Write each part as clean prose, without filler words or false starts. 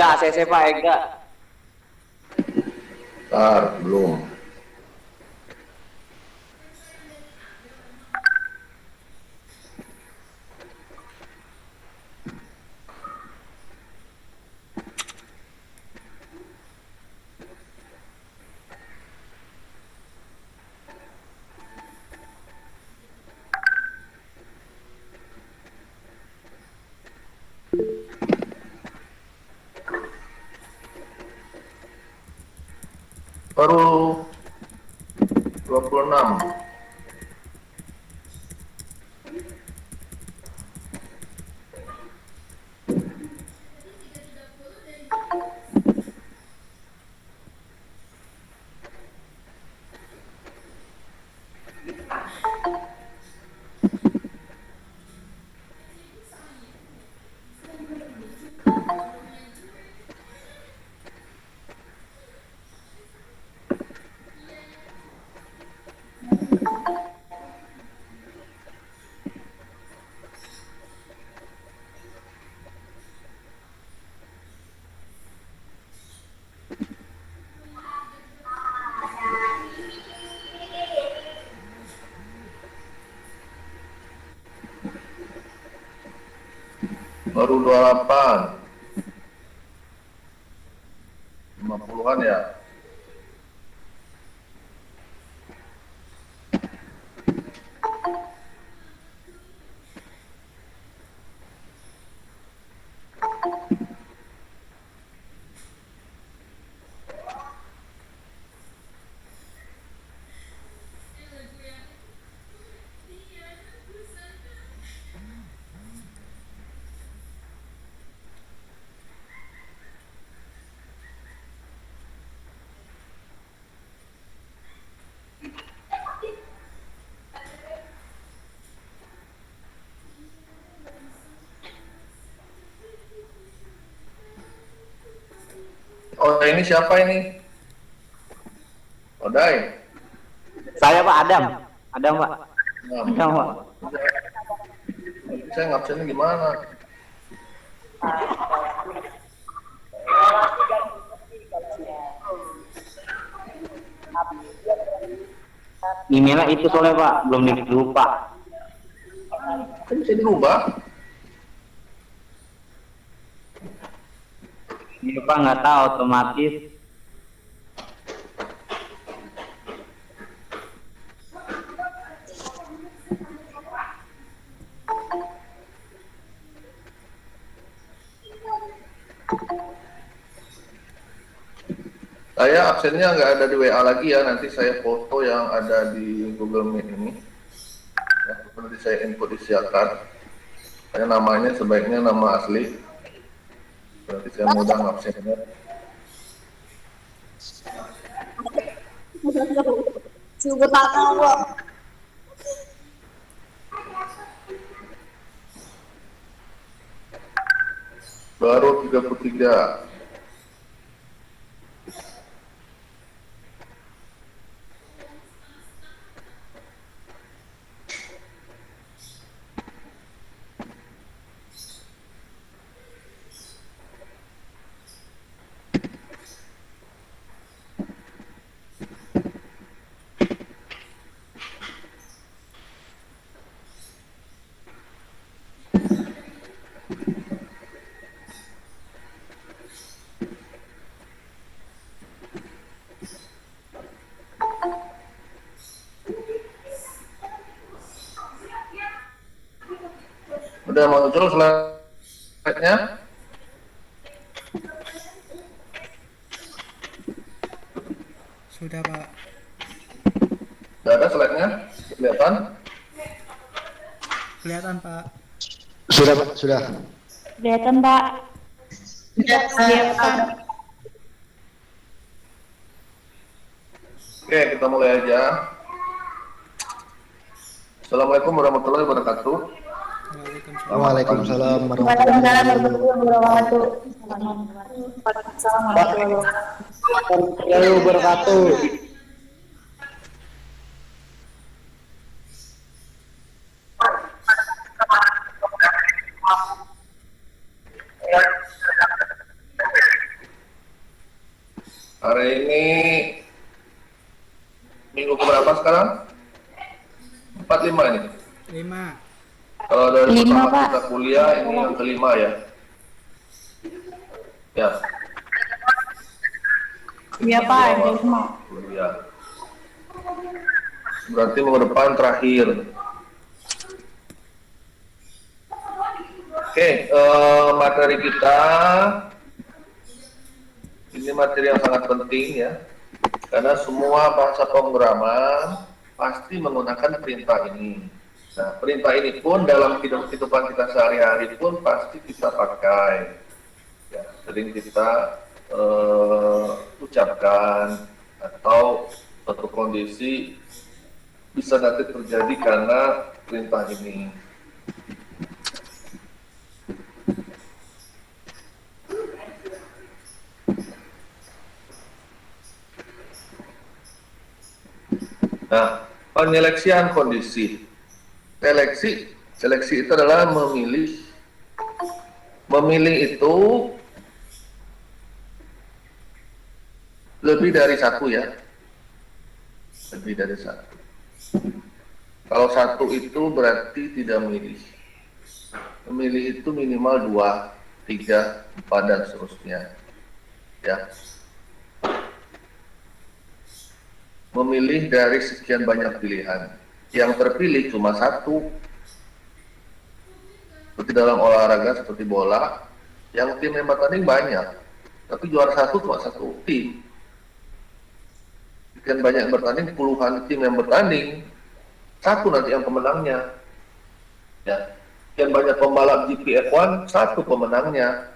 Ega, ACC Pak Ega. Bentar, belum. Baru 26. Baru 28. 50-an ya. Oh, ini siapa ini? Odai. Saya Pak Adam. Adam Pak. Nah, Adam Pak. saya ngabsennya gimana? Emailnya itu soalnya Pak, belum lupa. Kan bisa dirubah. Ini Pak nggak tahu otomatis. Saya absennya nggak ada di WA lagi ya, nanti saya foto yang ada di Google Meet ini. Ya, nanti saya input isiakan. Saya namanya sebaiknya nama asli. Nanti saya mudah ngabsennya. Baru 33. Udah muncul slide-nya? Sudah Pak. Udah ada slide-nya? Kelihatan? Kelihatan Pak. Sudah Pak, sudah. Kelihatan Pak. Kelihatan. Oke, kita mulai aja. Assalamualaikum warahmatullahi wabarakatuh. Waalaikumsalam. Waalaikumsalam warahmatullahi Waalaikumsalam warahmatullahi wabarakatuh. Minggu keberapa sekarang? 4, 5 ini. 5. Kalau dari 5, pertama Pak. kita kuliah, ini yang kelima ya. Ya. Iya, Pak. Yang kelima. Kuliah. Berarti minggu depan terakhir. Oke, materi kita ini materi yang sangat penting ya, karena semua bahasa pemrograman pasti menggunakan perintah ini. Nah, perintah ini pun dalam kehidupan kita sehari-hari pun pasti kita pakai. Ya, sering kita ucapkan atau suatu kondisi bisa nanti terjadi karena perintah ini. Nah, penyeleksian kondisi. Seleksi itu adalah memilih. Memilih itu lebih dari satu ya. Lebih dari satu. Kalau satu itu berarti tidak memilih. Memilih itu minimal 2, 3, 4 dan seterusnya. Ya. Memilih dari sekian banyak pilihan. Yang terpilih cuma satu. Seperti dalam olahraga seperti bola, yang tim yang bertanding banyak, tapi juara satu cuma satu tim. Sekian banyak yang bertanding, puluhan tim yang bertanding, satu nanti yang pemenangnya. Ya. Sekian banyak pembalap GP F1, satu pemenangnya.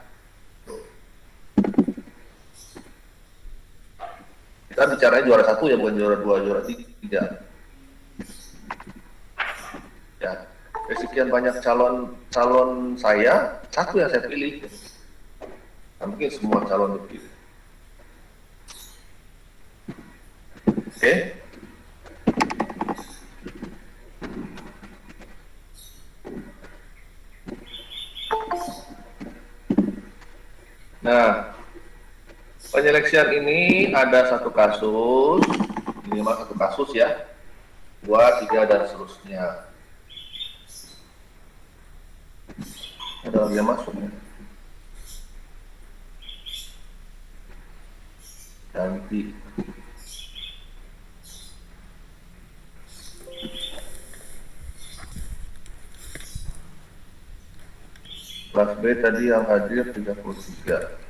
Kita bicaranya juara satu ya, bukan juara 2, juara 3. Ya, dari sekian banyak calon saya, satu yang saya pilih. Nah, mungkin semua calon dipilih. Oke. Nah, penyeleksian ini ada satu kasus, minimal satu kasus ya, 2, 3 dan seterusnya. Ada lagi yang masuk ya? Ganti. Kelas B tadi yang hadir 33.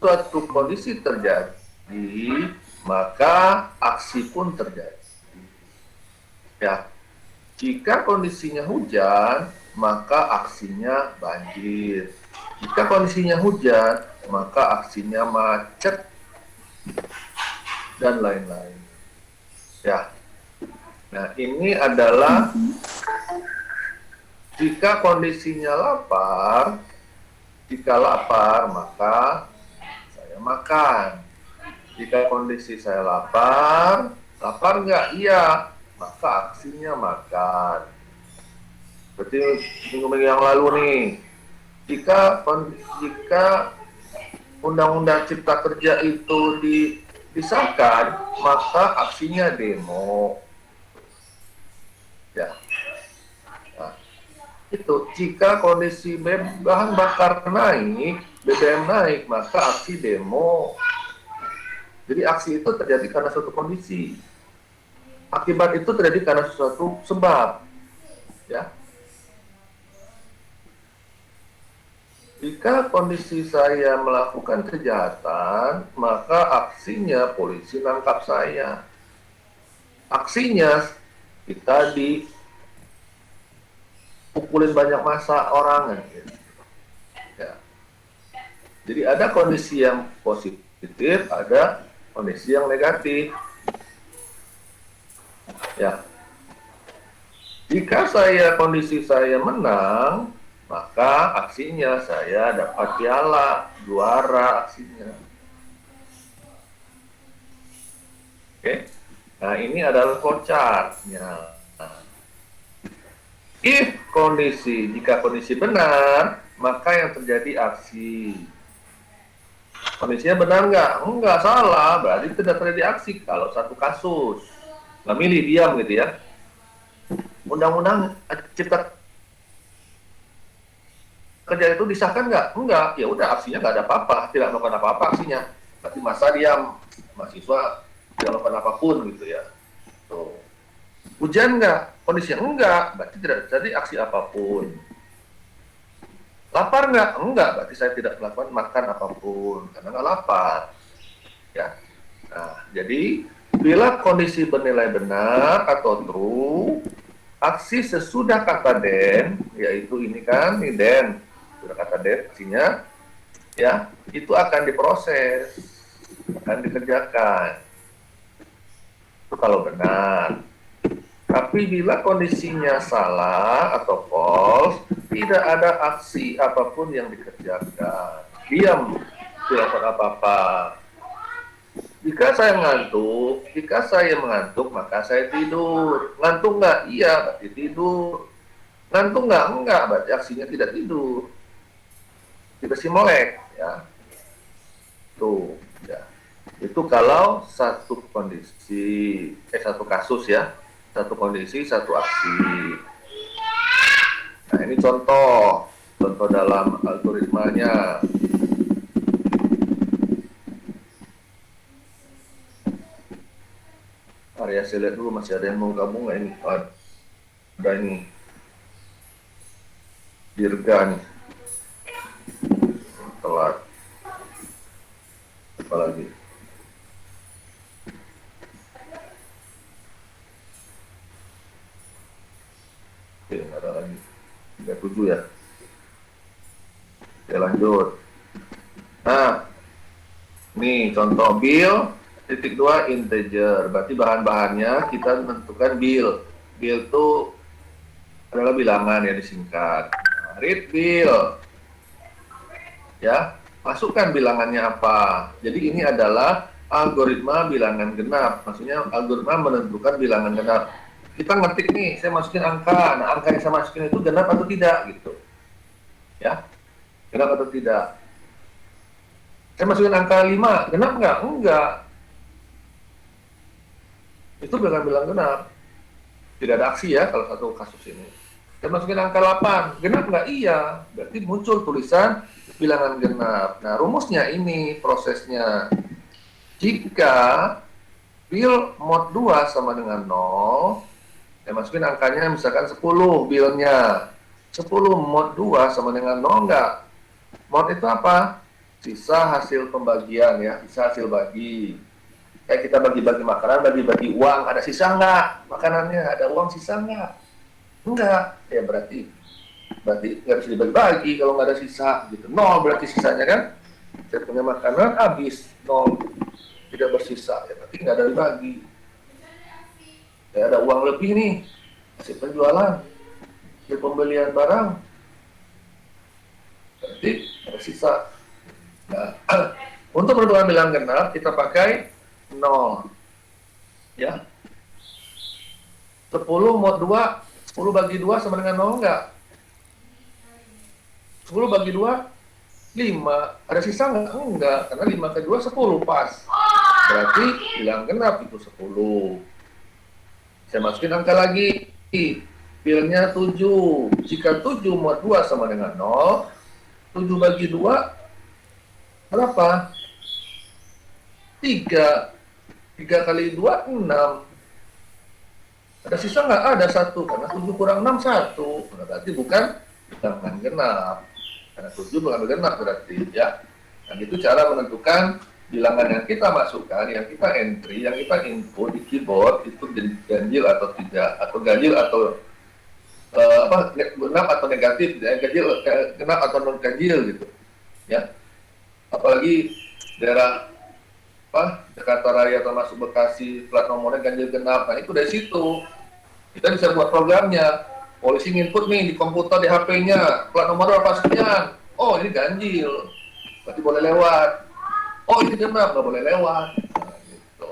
suatu kondisi terjadi, maka aksi pun terjadi. Ya, jika kondisinya hujan, maka aksinya banjir. Jika kondisinya hujan, maka aksinya macet dan lain-lain. Ya, nah ini adalah jika kondisinya lapar. Jika lapar, maka saya makan. Jika kondisi saya lapar nggak? Iya, maka aksinya makan. Berarti minggu-minggu yang lalu nih, jika Undang-Undang Cipta Kerja itu disahkan, maka aksinya demo. Ya. Nah, itu jika kondisi bahan bakar naik, BBM naik, maka aksi demo. Jadi aksi itu terjadi karena suatu kondisi. Akibat itu terjadi karena suatu sebab. Ya. Jika kondisi saya melakukan kejahatan, maka aksinya polisi nangkap saya. Aksinya kita pukulin banyak massa orang gitu. Ya. Jadi ada kondisi yang positif, ada kondisi yang negatif. Ya. Jika kondisi saya menang, maka aksinya saya dapat piala, juara aksinya. Oke. Nah, ini adalah flowchart-nya. Jika kondisi benar, maka yang terjadi aksi. Kondisinya benar nggak? Enggak, salah. Berarti tidak terjadi aksi. Kalau satu kasus, nggak milih, diam gitu ya. Undang-undang Cipta Kerja itu disahkan nggak? Enggak. Ya udah, aksinya nggak ada apa-apa. Tidak melakukan apa-apa aksinya. Berarti masa diam. Mahasiswa tidak melakukan apapun gitu ya. Tuh. Hujan nggak? Kondisinya enggak, berarti tidak terjadi aksi apapun. Lapar nggak? Enggak, berarti saya tidak melakukan makan apapun karena nggak lapar. Ya. Nah, jadi bila kondisi bernilai benar atau true, aksi sesudah kata den, yaitu ini kan, ini den, sudah kata den, aksinya, ya, itu akan diproses, akan dikerjakan. Itu kalau benar. Tapi bila kondisinya salah atau false, tidak ada aksi apapun yang dikerjakan. Diam, tidak melakukan apa-apa. Jika saya mengantuk, maka saya tidur. Ngantuk nggak? Iya, berarti tidur. Ngantuk nggak? Enggak, berarti aksinya tidak tidur. Tidak simolek, ya. Tuh, ya. Itu kalau satu kasus ya. Satu kondisi, satu aksi. Nah, ini contoh dalam algoritmanya. Area saya lihat dulu, masih ada yang mau gabung nggak ini? Ada ini. Dirga nih. Telat. Apa lagi? Oke, ada lagi 37 ya. Oke, lanjut. Nah, nih contoh bill titik 2 integer, berarti bahan-bahannya kita menentukan bill. Bill itu adalah bilangan yang disingkat. Nah, read bill. Ya, masukkan bilangannya apa. Jadi ini adalah algoritma bilangan genap. Maksudnya algoritma menentukan bilangan genap. Kita ngetik nih, saya masukin angka. Nah, angka yang saya masukin itu genap atau tidak gitu. Ya. Genap atau tidak. Saya masukin angka 5, genap nggak? Enggak. Itu bilangan genap. Tidak ada aksi ya kalau satu kasus ini. Saya masukin angka 8, genap nggak? Iya. Berarti muncul tulisan bilangan genap. Nah, rumusnya ini prosesnya. Jika bill mod 2 sama dengan 0, saya masukin angkanya misalkan 10 billnya. 10 mod 2 sama dengan 0 enggak? Mod itu apa? sisa hasil pembagian ya, sisa hasil bagi. Kayak kita bagi-bagi makanan, bagi-bagi uang, ada sisa nggak makanannya, ada uang sisa nggak? Enggak, ya berarti nggak bisa dibagi-bagi kalau nggak ada sisa, gitu. Nol berarti sisanya kan? Saya punya makanan habis, nol, tidak bersisa, ya berarti nggak ada dibagi. Ya ada uang lebih nih, hasil penjualan, hasil pembelian barang, berarti ada sisa. Nah, untuk menentukan bilangan genap kita pakai 0 ya. 10 mod 2, 10 bagi 2 sama dengan 0 enggak? 10 bagi 2 5, ada sisa enggak? Enggak, karena 5 ke 2 10 pas. Berarti bilangan genap itu 10. Saya masukin angka lagi. Pilnya 7. Jika 7 mod 2 sama dengan 0, 7 bagi 2 berapa? 3. 3 kali 2, 6. Ada sisa nggak? Ada 1. Karena 7 kurang 6, 1. Berarti bukan bilangan genap. Karena 7 bukan genap berarti ya. Dan itu cara menentukan bilangan yang kita masukkan, yang kita entry, yang kita input di keyboard itu ganjil atau tidak, atau ganjil atau genap atau negatif, ganjil, genap atau non ganjil gitu ya. Apalagi daerah Jakarta Raya atau masuk Bekasi, plat nomornya ganjil genap. Nah itu dari situ kita bisa buat programnya. Polisi input nih di komputer, di HP-nya, plat nomor berapa sekian. Oh ini ganjil, berarti boleh lewat. Oh ini genap, nggak boleh lewat. Nah, gitu.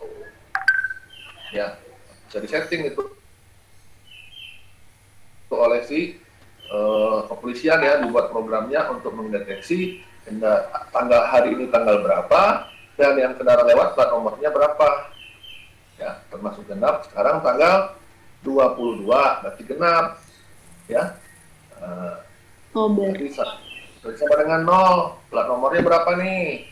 Ya, bisa disetting itu oleh si kepolisian ya, dibuat programnya untuk mendeteksi tanggal hari ini tanggal berapa, dan yang kendaraan lewat plat nomornya berapa ya, termasuk genap. Sekarang tanggal 22 berarti genap ya. Bisa sama dengan 0, plat nomornya berapa nih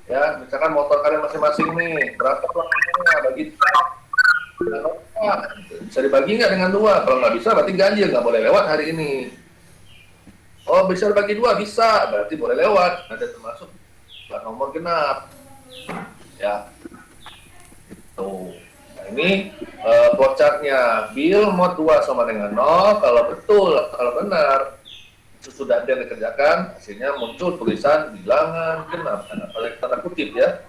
ya, misalkan motor kalian masing-masing nih berapa plat nomornya, bagi bisa dibagi nggak dengan 2? Kalau nggak bisa berarti ganjil, nggak boleh lewat hari ini. Oh bisa dibagi 2, bisa, berarti boleh lewat, ada termasuk plat nomor genap ya. Tuh, nah ini flowchartnya. Bil mod 2 sama dengan 0, kalau betul, kalau benar sudah dia dikerjakan, hasilnya muncul tulisan bilangan genap, oleh tanda kutip ya.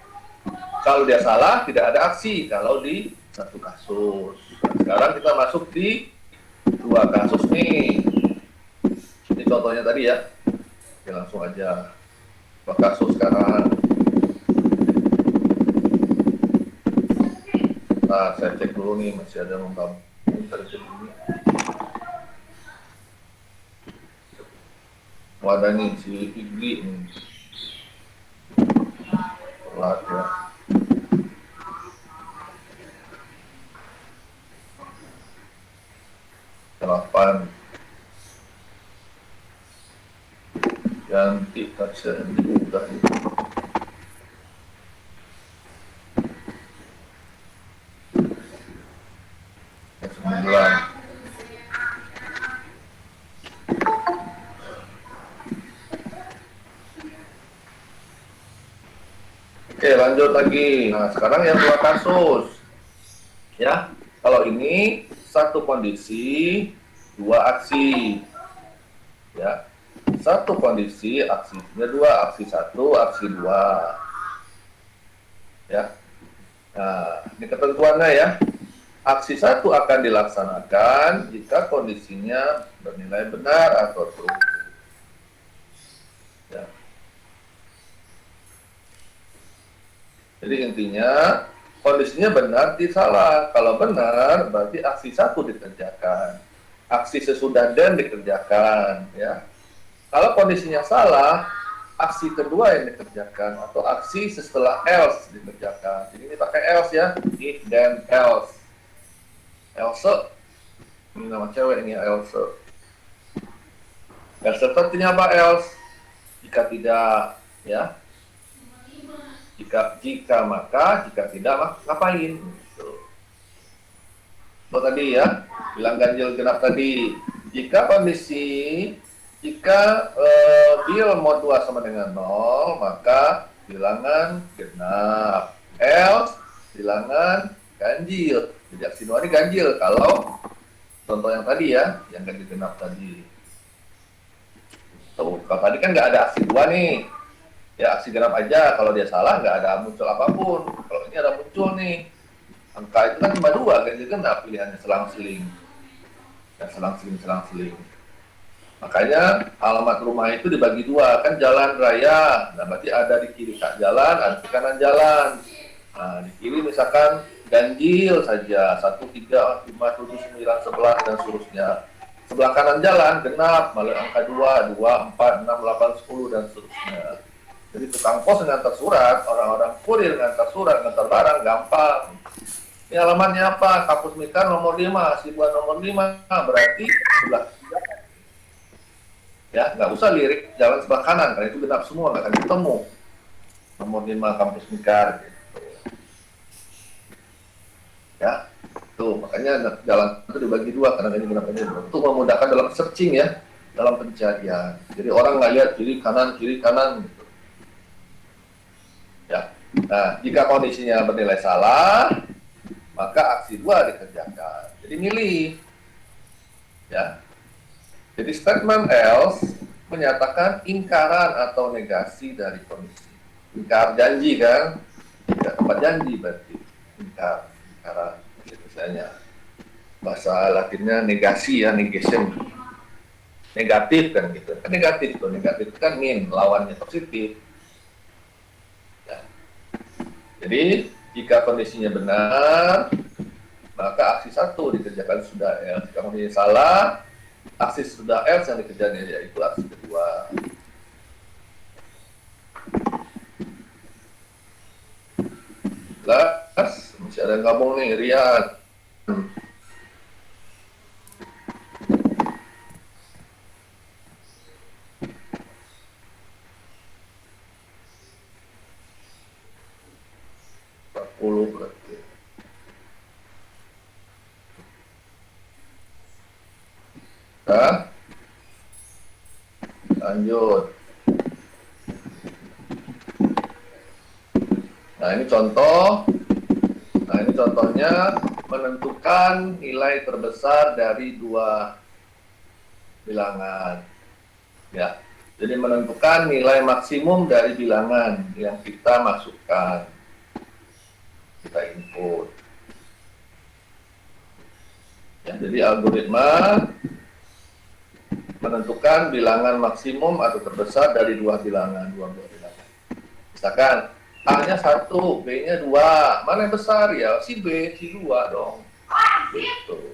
Kalau dia salah, tidak ada aksi kalau di satu kasus. Nah, sekarang kita masuk di 2 kasus nih. Ini contohnya tadi ya. Oke, langsung aja 2 kasus sekarang. Nah, saya cek dulu nih, masih ada membab. Saya cek dulu. Wadah nih, si Igli nih. Telat ya. Delapan. Ganti kaca udah itu. Yang 9. Oke, lanjut lagi. Nah, sekarang yang 2 kasus. Ya, kalau ini 1 kondisi, 2 aksi. Ya. 1 kondisi, aksinya 2, aksi 1, aksi 2. Ya. Nah, ini ketentuannya ya. Aksi 1 akan dilaksanakan jika kondisinya bernilai benar atau true. Ya. Jadi intinya kondisinya benar tidak salah. Kalau benar berarti aksi 1 dikerjakan, aksi sesudah dan dikerjakan ya. Kalau kondisinya salah, aksi kedua yang dikerjakan atau aksi setelah else dikerjakan. Jadi ini pakai else ya, if then else. Else, ini nama cewek ini else. Else artinya apa else? Jika tidak ya. Jika maka, jika tidak ngapain? Gitu. Tadi ya, bilang ganjil genap tadi. Jika kondisi Jika bil mod 2 sama dengan 0, maka bilangan genap. Else, bilangan ganjil. Jadi aksi 2 ini ganjil kalau contoh yang tadi ya, yang ganjil genap tadi. Tuh, kalau tadi kan nggak ada aksi 2 nih. Ya aksi genap aja, kalau dia salah nggak ada muncul apapun. Kalau ini ada muncul nih, angka itu kan cuma 2, ganjil genap pilihannya selang-seling. Dan selang-seling. Makanya alamat rumah itu dibagi 2, kan jalan raya. Nah berarti ada di kiri jalan, ada di kanan jalan. Nah di kiri misalkan ganjil saja, 1, 3, 5, 7, 9, 11 dan seterusnya. Sebelah kanan jalan genap, malah angka 2, 4, 6, 8, 10 dan seterusnya. Jadi tukang pos ngantar surat, orang-orang kurir ngantar surat, ngantar barang gampang. Ini alamatnya apa? Kampus Mekar nomor 5, Sibuan nomor 5, berarti sebelah ya, nggak usah lirik jalan sebelah kanan, karena itu genap semua, nggak akan ketemu nomor 5 Kampus Mekar gitu. Ya, tuh makanya jalan itu dibagi 2 karena ini genap ini untuk memudahkan dalam searching ya, dalam pencarian. Jadi orang nggak lihat kiri kanan gitu. Ya, nah jika kondisinya bernilai salah, maka aksi 2 dikerjakan. Jadi milih, ya. Jadi statement else menyatakan ingkaran atau negasi dari kondisi. Ingkar janji kan? Tidak tempat janji berarti ingkaran. Misalnya bahasa Latinnya negasi ya, negation. Negatif kan gitu. Kan negatif tuh, negatif kan min, lawannya positif. Ya. Jadi jika kondisinya benar, maka aksi 1 dikerjakan sudah else. Jika kondisinya salah, aksi sudah else yang dikerjakan yaitu aksi kedua. Jelas? Masih ada yang gabung nih, Rian. Berarti. Nah, lanjut. Nah ini contoh. Nah ini contohnya menentukan nilai terbesar dari 2 bilangan. Ya, jadi menentukan nilai maksimum dari bilangan yang kita masukkan. Kita input. Ya, jadi algoritma menentukan bilangan maksimum atau terbesar dari 2 bilangan, 2 bilangan. Misalkan A-nya 1, B-nya 2. Mana yang besar ya? Si B, si 2 dong. Gitu.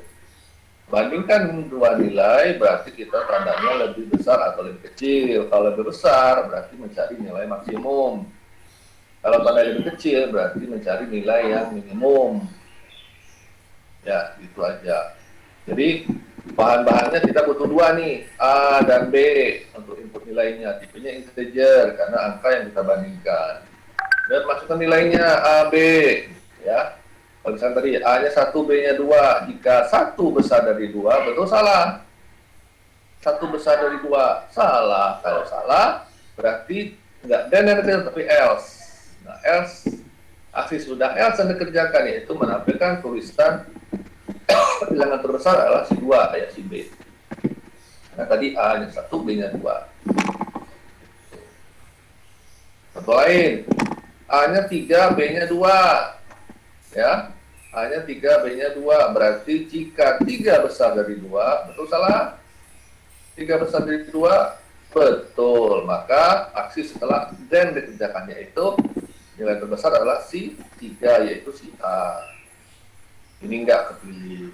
Bandingkan 2 nilai, berarti kita tandanya lebih besar atau lebih kecil. Kalau lebih besar, berarti mencari nilai maksimum. Kalau tanda lebih kecil, berarti mencari nilai yang minimum. Ya, gitu aja. Jadi, bahan-bahannya kita butuh 2 nih, A dan B untuk input nilainya. Tipenya integer, karena angka yang kita bandingkan. Dan masukkan nilainya A, B. Ya. Kalau misalnya tadi A-nya 1, B-nya 2. Jika 1 besar dari 2, betul salah. 1 besar dari 2, salah. Kalau salah, berarti enggak then tapi else. Nah, else, aksi sudah else yang dikerjakan, yaitu menampilkan tulisan bilangan terbesar adalah si 2, ya si B. Nah, tadi A-nya 1, B-nya 2. Contoh lain, A-nya 3, B-nya 2. Ya, A-nya 3, B-nya 2. Berarti jika 3 besar dari 2, betul salah? 3 besar dari 2, betul. Maka aksi setelah then dikerjakannya itu nilai terbesar adalah si 3, yaitu si A. Ini enggak kepilih.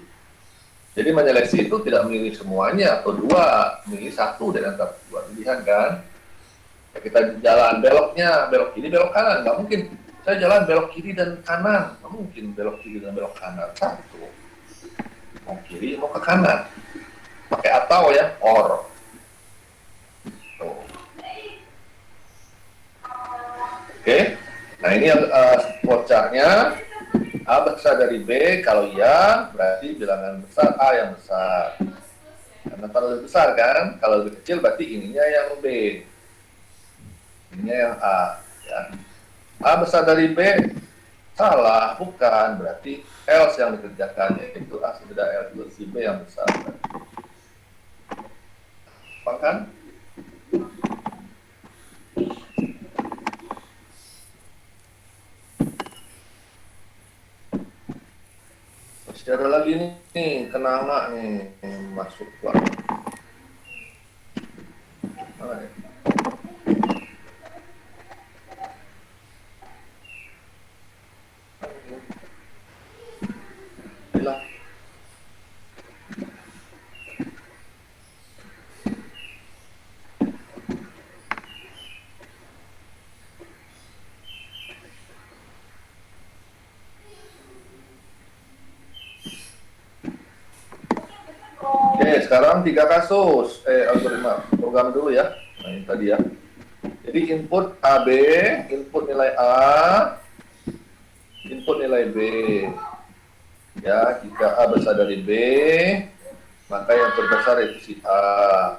Jadi menyeleksi itu tidak memilih semuanya atau 2, memilih 1 dari antara 2 pilihan kan. Ya, kita jalan beloknya, belok kiri, belok kanan. Nggak mungkin saya jalan belok kiri dan kanan. Nggak mungkin belok kiri dan belok kanan. 1. Mau kiri, mau ke kanan. Pakai atau ya, or. Tuh. Oke. Nah ini vouchernya. A besar dari B, kalau iya berarti bilangan besar A yang besar. Karena kalau lebih besar kan, kalau lebih kecil berarti ininya yang B, ininya yang A. Ya. A besar dari B, salah, bukan. Berarti else yang dikerjakannya itu A sudah L itu si B yang besar. Apa kan? Masih ada lagi nih, kenanga nih masuk lah. Mana ya? Hilang. Oke, sekarang 3 kasus. Algoritma program dulu ya. Nah, ini tadi ya. Jadi input AB, input nilai A, input nilai B. Ya, jika A besar dari B, maka yang terbesar itu si A.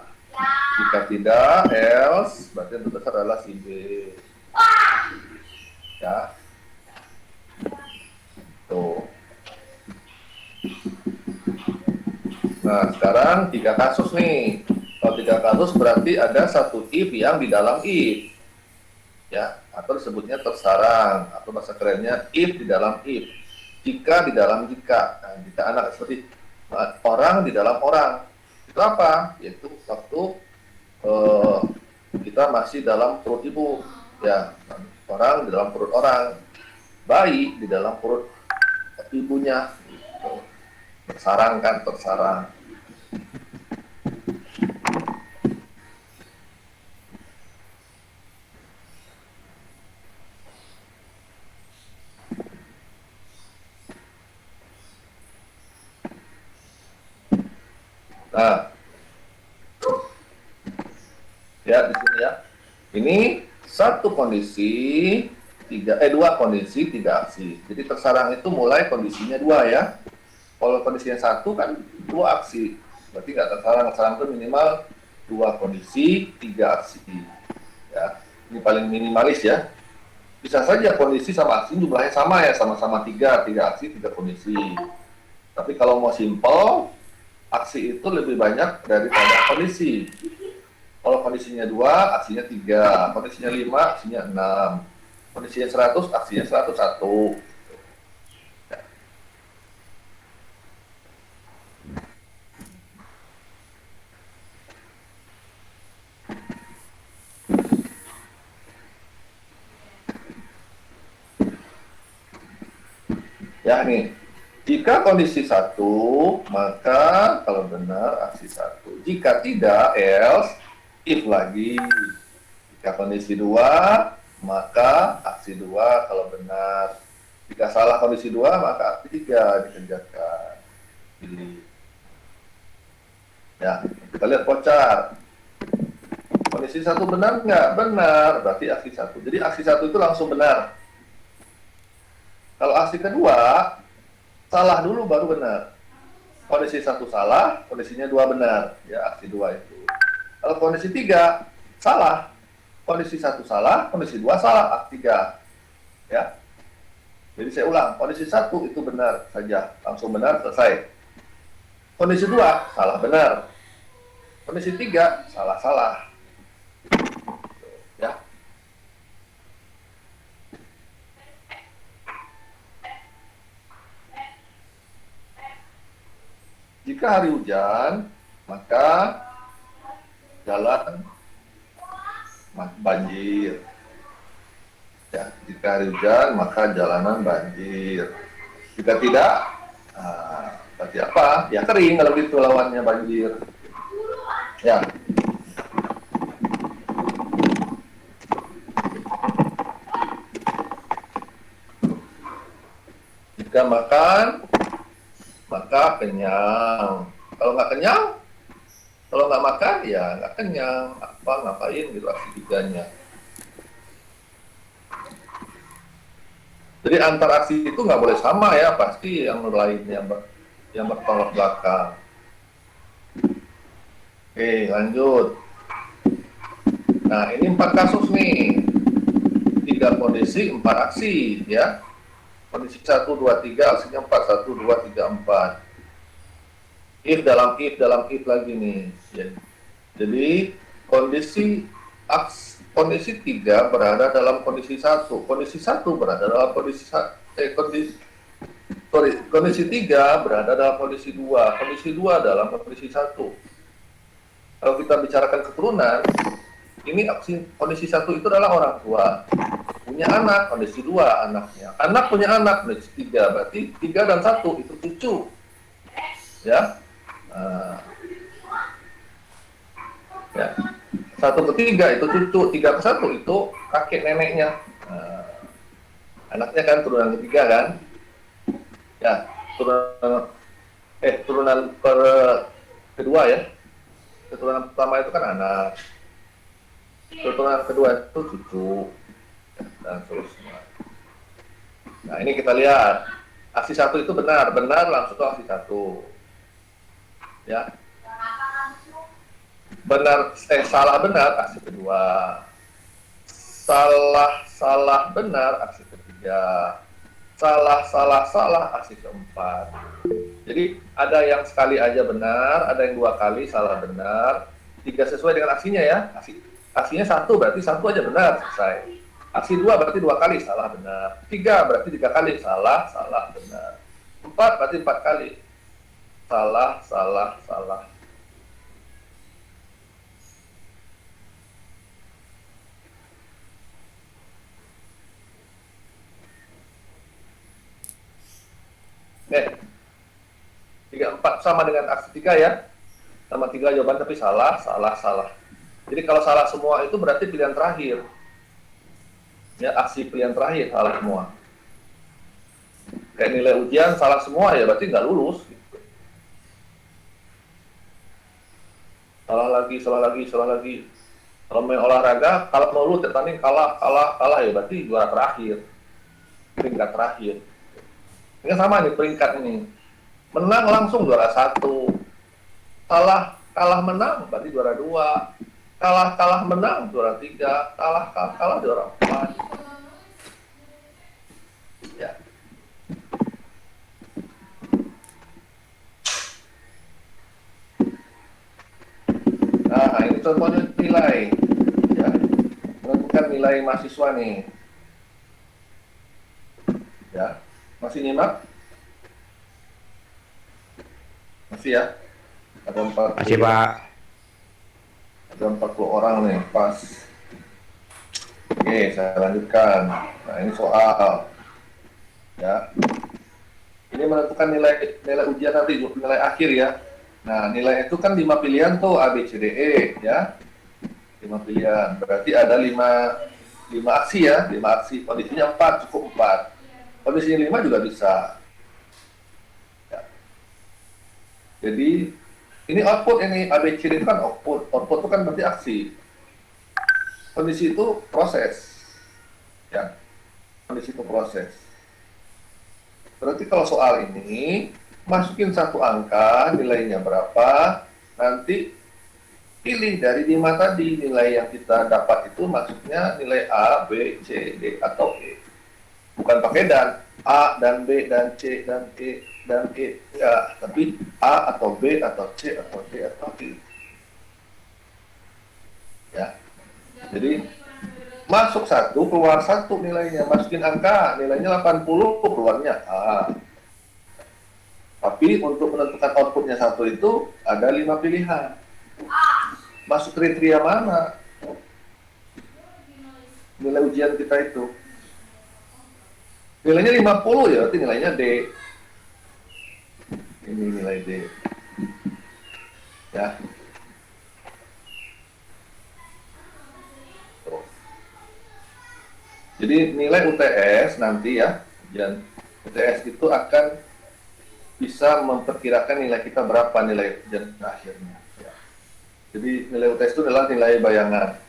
Jika tidak, else, berarti yang terbesar adalah si B. Ya. Tuh. Nah, sekarang 3 kasus nih. Kalau 3 kasus berarti ada satu if yang di dalam if. Ya, atau disebutnya tersarang, atau bahasa kerennya if di dalam if. Jika di dalam jika. Nah, jika anak seperti orang di dalam orang. Itu apa? Yaitu waktu kita masih dalam perut ibu. Ya, orang di dalam perut orang. Bayi di dalam perut ibunya. Gitu. Tersarang kan, tersarang. Nah, ya di sini ya. Ini satu kondisi, dua kondisi, 3 aksi. Jadi tersarang itu mulai kondisinya 2 ya. Kalau kondisinya 1 kan 2 aksi. Berarti nggak tersarang. Tersarang itu minimal 2 kondisi, 3 aksi. Ya, ini paling minimalis ya. Bisa saja kondisi sama aksi jumlahnya sama ya, sama-sama 3 aksi, 3 kondisi. Tapi kalau mau simple, aksi itu lebih banyak daripada kondisi. Kalau kondisinya 2, aksinya 3. Kondisinya 5, aksinya 6. Kondisinya 100, aksinya 101. Ya nih, jika kondisi 1, maka kalau benar aksi 1. Jika tidak, else, if lagi. Jika kondisi 2, maka aksi 2 kalau benar. Jika salah kondisi 2, maka aksi 3 dikerjakan. Pilih. Ya, kita lihat kocar. Kondisi 1 benar nggak? Benar, berarti aksi 1. Jadi aksi 1 itu langsung benar. Kalau aksi kedua, salah dulu baru benar. Kondisi 1 salah, kondisinya 2 benar. Ya, aksi 2 itu. Kalau kondisi 3, salah. Kondisi 1 salah, kondisi 2 salah, aksi 3. Ya. Jadi saya ulang, kondisi 1 itu benar saja. Langsung benar, selesai. Kondisi 2, salah benar. Kondisi 3, salah-salah. Ya. Jika hari hujan, maka jalan banjir. Ya, jika hari hujan, maka jalanan banjir. Jika tidak, berarti apa? Ya kering kalau gitu lawannya banjir. Ya. Jika makan, maka kenyang. Kalau nggak kenyang, kalau nggak makan ya nggak kenyang. Apa ngapain gitu aksi tiganya. Jadi antar aksi itu nggak boleh sama ya, pasti yang lainnya yang bertolak belakang. Oke, lanjut. Nah, ini 4 kasus nih. 3 kondisi, 4 aksi, ya. Kondisi 1, 2, 3, aksinya 4, 1, 2, 3, 4. If dalam if lagi nih. Ya. Jadi, kondisi 3 berada dalam kondisi 1. Kondisi 1 berada dalam kondisi 3 berada dalam kondisi 2. Kondisi 2 dalam kondisi 1. Kalau kita bicarakan keturunan, ini kondisi 1 itu adalah orang tua. Punya anak, kondisi 2 anaknya. Anak punya anak, kondisi 3. Berarti 3 dan 1 itu cucu. Ya. Ya. 1 ke 3 itu cucu, 3 ke 1 itu kakek neneknya. Anaknya kan turunan ketiga kan. Ya, turunan kedua ya. Keturunan pertama itu kan anak. Keturunan kedua itu cucu. Dan seterusnya. Nah, ini kita lihat. Aksi 1 itu benar langsung ke aksi 1. Ya. Salah benar aksi kedua. Salah benar aksi ketiga. Salah aksi keempat. Jadi ada yang sekali aja benar, ada yang 2 kali salah benar, 3 sesuai dengan aksinya ya. Aksinya 1 berarti 1 aja benar, selesai. Aksi 2 berarti 2 kali salah benar. 3 berarti 3 kali salah benar. 4 berarti 4 kali salah. Nih, 3, 4 sama dengan aksi 3 ya. Sama 3 jawaban tapi salah. Jadi kalau salah semua itu berarti pilihan terakhir. Ya, aksi pilihan terakhir salah semua. Kayak nilai ujian salah semua ya berarti nggak lulus. Gitu. Salah lagi. Kalau main olahraga, kalau mau lulus tanding kalah ya berarti juara terakhir. Peringkat terakhir. Ini sama nih peringkat ini. Menang langsung juara 1. Kalah menang berarti juara 2. Kalah menang juara 3. Kalah juara 4. Ya. Nah, ini contohnya nilai. Ya. Menentukan nilai mahasiswa nih. Ya. Masih nyimak? Masih ya? Ada 40. Masih, Pak. Ada 40 orang nih, pas. Oke, saya lanjutkan. Nah, ini soal. Ya. Ini menentukan nilai ujian nanti, nilai akhir ya. Nah, nilai itu kan 5 pilihan tuh, A, B, C, D, E, ya. 5 pilihan. Berarti ada 5 aksi ya, 5 aksi. Kondisinya 4, cukup 4. Kondisi 5 juga bisa. Ya. Jadi, ini output ini, ABC itu kan output. Output itu kan berarti aksi. Kondisi itu proses. Ya. Kondisi itu proses. Berarti kalau soal ini, masukin 1 angka, nilainya berapa, nanti pilih dari 5 tadi. Nilai yang kita dapat itu maksudnya nilai A, B, C, D, atau E. Bukan pakai dan A dan B dan C dan E dan E ya, tapi A atau B atau C atau D atau E. Ya. Jadi masuk 1 keluar 1 nilainya, masukin angka, nilainya 80 keluarnya A. Tapi untuk menentukan outputnya 1 itu ada 5 pilihan. Masuk kriteria mana? Nilai ujian kita itu. Nilainya 50 ya, berarti nilainya D. Ini nilai D. Ya. Tuh. Jadi nilai UTS nanti ya, ujian UTS itu akan bisa memperkirakan nilai kita berapa nilai ujian akhirnya. Ya. Jadi nilai UTS itu adalah nilai bayangan.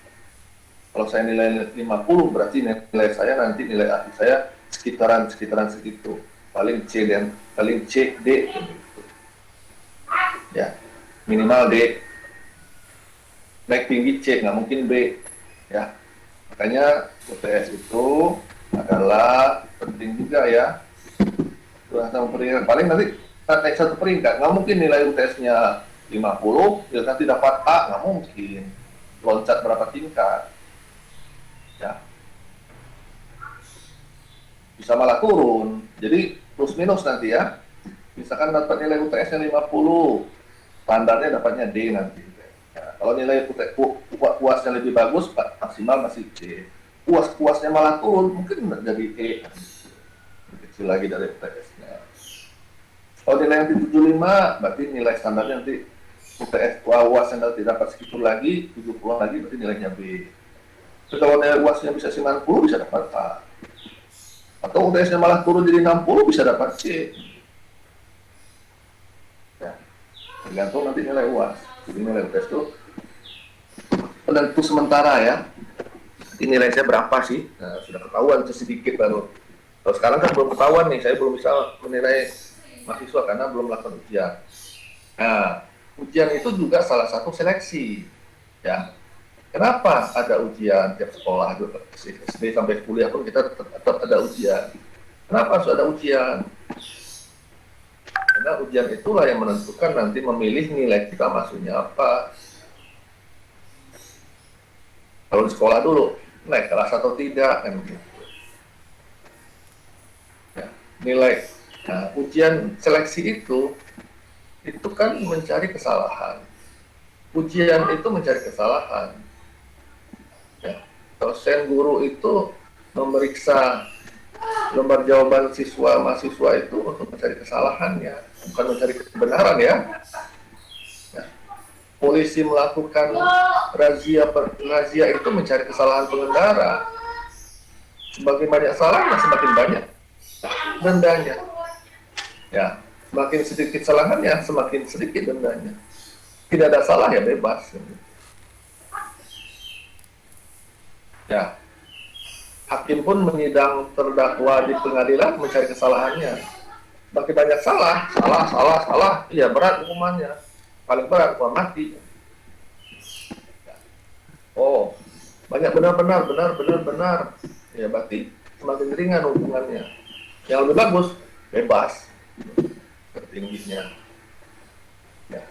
Kalau saya nilai 50 berarti nilai saya nanti nilai akhir saya sekitaran segitu, paling C D gitu. Ya, minimal D. naik tinggi C, nggak mungkin B. Ya, makanya UTS itu adalah penting juga ya. Sama peringkat, paling nanti naik satu peringkat, nggak mungkin nilai UTS-nya 50, ya nanti dapat A, nggak mungkin. Loncat berapa tingkat. Ya. Bisa malah turun. Jadi plus minus nanti ya. Misalkan dapat nilai UTS-nya 50, standarnya dapatnya D nanti. Ya, kalau nilai puasnya lebih bagus, maksimal masih C. Puasnya malah turun, mungkin jadi E. Kecil lagi dari UTS-nya. Kalau nilai nanti 75, berarti nilai standarnya nanti UTS UAS yang nanti dapat segitu lagi, 70 lagi, berarti nilainya B. Jadi kalau nilai UAS-nya bisa 90, bisa dapat A. Atau UTS-nya malah turun jadi 60, bisa dapat C. Ya, tergantung nanti nilai UAS. Jadi nilai UTS itu penentu sementara ya. Nanti nilai saya berapa sih? Nah, sudah ketahuan sedikit baru. Kalau sekarang kan belum ketahuan nih, saya belum bisa menilai mahasiswa karena belum melakukan ujian. Nah, ujian itu juga salah satu seleksi. Ya, kenapa ada ujian tiap sekolah, SD sampai kuliah pun kita tetap ada ujian. Kenapa harus ada ujian? Karena ujian itulah yang menentukan nanti memilih nilai kita masuknya apa. Kalau di sekolah dulu, naik kelas atau tidak, kan gitu. Ya, nilai. Nah, ujian seleksi itu kan mencari kesalahan. Ujian itu mencari kesalahan. Ya, dosen guru itu memeriksa lembar jawaban mahasiswa itu untuk mencari kesalahannya, bukan mencari kebenaran ya. Ya. Polisi melakukan razia itu mencari kesalahan pengendara. Semakin banyak salahnya, semakin banyak dendanya. Ya, semakin sedikit kesalahannya, semakin sedikit dendanya. Tidak ada salah ya bebas. Ya, hakim pun menyidang terdakwa di pengadilan mencari kesalahannya. Makin banyak salah, iya berat hukumannya. Paling berat hukuman mati. Oh, banyak benar. Ya berarti semakin ringan hukumannya. Yang lebih bagus, bebas. Tertingginya. Ya.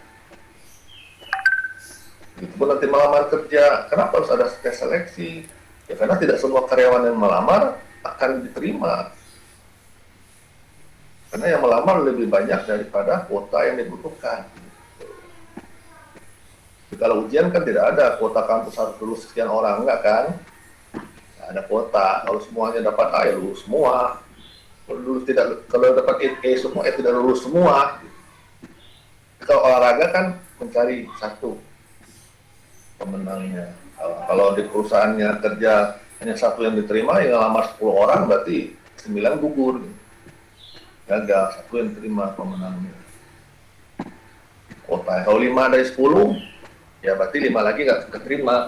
Itu pun nanti melamar kerja, kenapa harus ada tes seleksi? Ya karena tidak semua karyawan yang melamar akan diterima. Karena yang melamar lebih banyak daripada kuota yang dibutuhkan. Jadi, kalau ujian kan tidak ada kuota kampus harus lulus sekian orang, enggak kan? Nah, ada kuota, kalau semuanya dapat A ya lulus semua. Kalau dapat E semua ya tidak lulus semua. Kalau olahraga kan mencari satu pemenangnya. Kalau di perusahaannya kerja hanya satu yang diterima, yang lamar 10 orang berarti 9 gugur. Gagal, satu yang terima pemenangnya. Kota, kalau 5 dari 10, ya berarti 5 lagi nggak keterima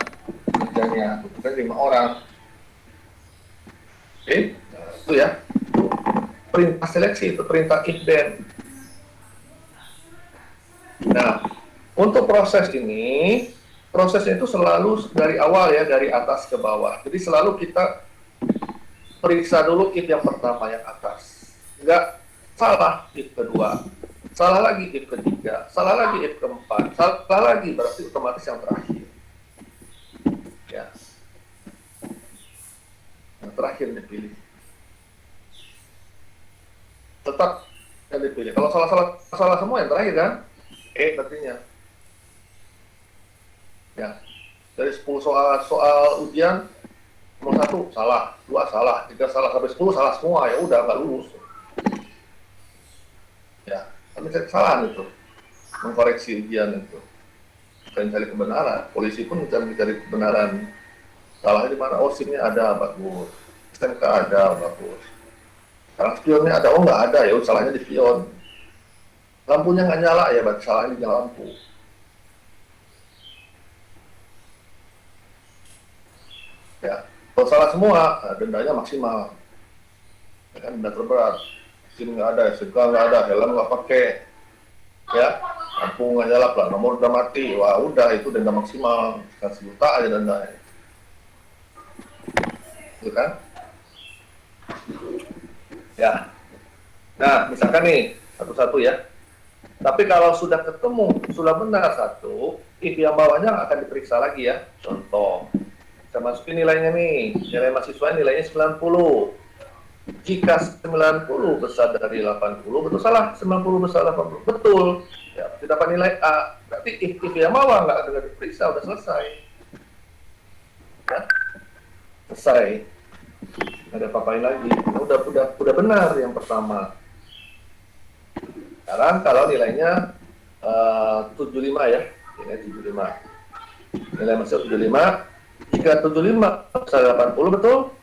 kerjanya, bukan 5 orang. Oke, nah, itu ya. Perintah seleksi itu perintah Ifden. Nah, untuk prosesnya itu selalu dari awal ya, dari atas ke bawah. Jadi selalu kita periksa dulu if yang pertama yang atas. Enggak salah if kedua, salah lagi if ketiga, salah lagi if keempat, salah lagi berarti otomatis yang terakhir. Ya. Yang terakhir dipilih. Tetap yang dipilih. Kalau salah semua yang terakhir kan, artinya. Ya, dari 10 soal ujian, nomor 1 salah, 2 salah, 3 salah, sampai 10 salah semua, ya udah nggak lulus. Ya, kami cari kesalahan itu, mengkoreksi ujian itu, bukan mencari kebenaran. Polisi pun mencari kebenaran. Salahnya di mana? Oh, SIM-nya ada, bagus. STNK ada, bagus. Sekarang spionnya ada, oh nggak ada, ya salahnya di spion. Lampunya nggak nyala, ya berarti salahnya di lampu. Ya, kalau salah semua, nah, dendanya maksimal. Ya kan, denda terberat. SIM nggak ada, SIM nggak ada, helm nggak pakai. Ya, lampu nggak nyala, plat nomor udah mati, wah udah itu denda maksimal, kan 1 juta aja denda, gitu kan? Ya, nah misalkan nih satu-satu ya. Tapi kalau sudah ketemu, sudah benar satu, if yang bawahnya akan diperiksa lagi ya. Contoh, saya masukin nilainya nih, nilai mahasiswa nilainya 90. Jika 90 besar dari 80, betul salah, 90 besar 80, betul. Ya, tidak dapat nilai A, berarti if yang bawah nggak ada diperiksa, udah selesai. Ya, selesai. Nggak ada apa-apain lagi, udah benar yang pertama. Sekarang kalau nilainya 75 ya, nilai 75. Nilai masuk 75, jika 75 besar dari 80 betul,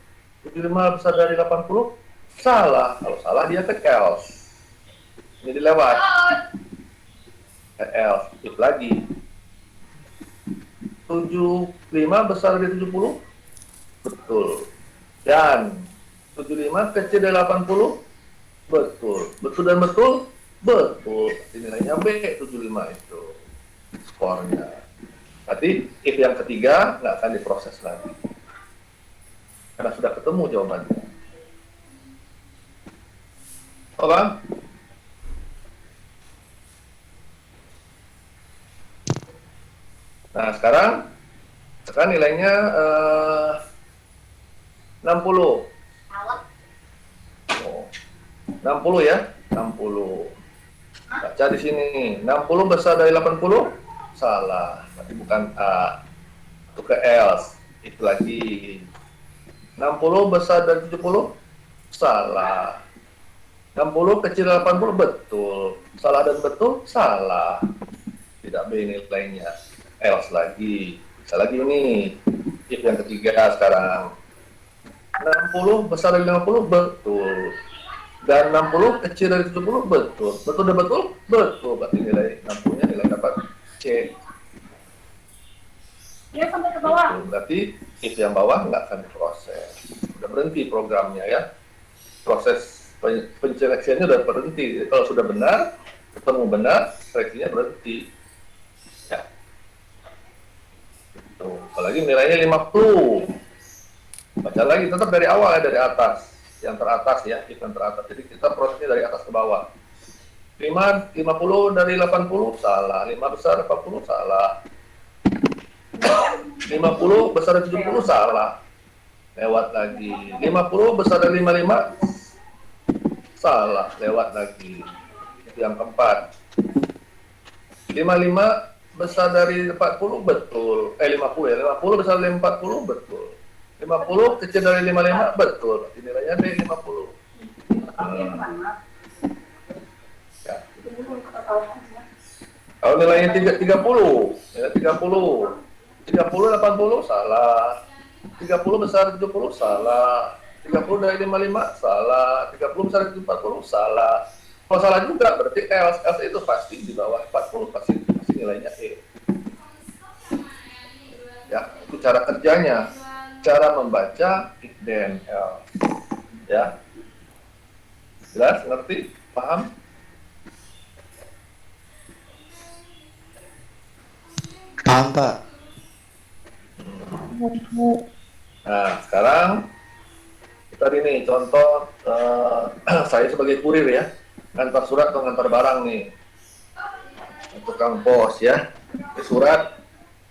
75 besar dari 80 salah. Kalau salah dia ke else. Ini dilewat. Ke else, skip lagi. 75 besar dari 70 betul. Dan 75 kecil dari 80 betul. Betul dan betul. Betul, nilainya B 75 itu skornya. Berarti if yang ketiga nggak akan diproses lagi karena sudah ketemu jawabannya. Oh bang? Nah sekarang nilainya 60. Oh, 60 ya, 60. Baca di sini, 60 besar dari 80, salah, berarti bukan A, itu ke else, itu lagi. 60 besar dari 70, salah. 60 kecil dari 80, betul. Salah dan betul, salah. Tidak B nilainya, else lagi. Bisa lagi ini, if yang ketiga sekarang. 60 besar dari 50, betul. Dan 60 kecil dari 70 betul. Betul dan betul? Betul. Berarti nilai 60-nya nilai dapat C. Dia sampai ke bawah. Betul. Berarti if yang bawah nggak akan diproses. Udah berhenti programnya ya. Proses penyeleksiannya udah berhenti. Jadi kalau sudah benar, ketemu benar, seleksinya berhenti. Ya. Tuh. Apalagi nilainya 50. Baca lagi, tetap dari awal ya, dari atas. Yang teratas ya, yang teratas. Jadi kita prosesnya dari atas ke bawah. 50 dari 80 salah, 5 besar 40 salah. 50 besar dari 70 salah. Lewat lagi. 50 besar dari 55 salah, lewat lagi. Itu yang keempat. 55 besar dari 40 betul. 50 ya, 50 besar dari 40 betul. 50 kecil dari 55 betul. Berarti nilainya D 50. Ya. Kalau nilainya 30, nilai 30, 80 salah. 30 besar 70 salah. 30 dari 55 salah. 30 besar dari 40 salah. Kalau salah juga berarti else itu pasti di bawah 40 pasti nilainya E. Ya, itu cara kerjanya. Cara membaca if then else. Ya. Jelas, ngerti? Paham? Paham, Pak. Nah, sekarang tadi nih contoh saya sebagai kurir ya, ngantar surat atau ngantar barang nih, tukang pos ya. Ini surat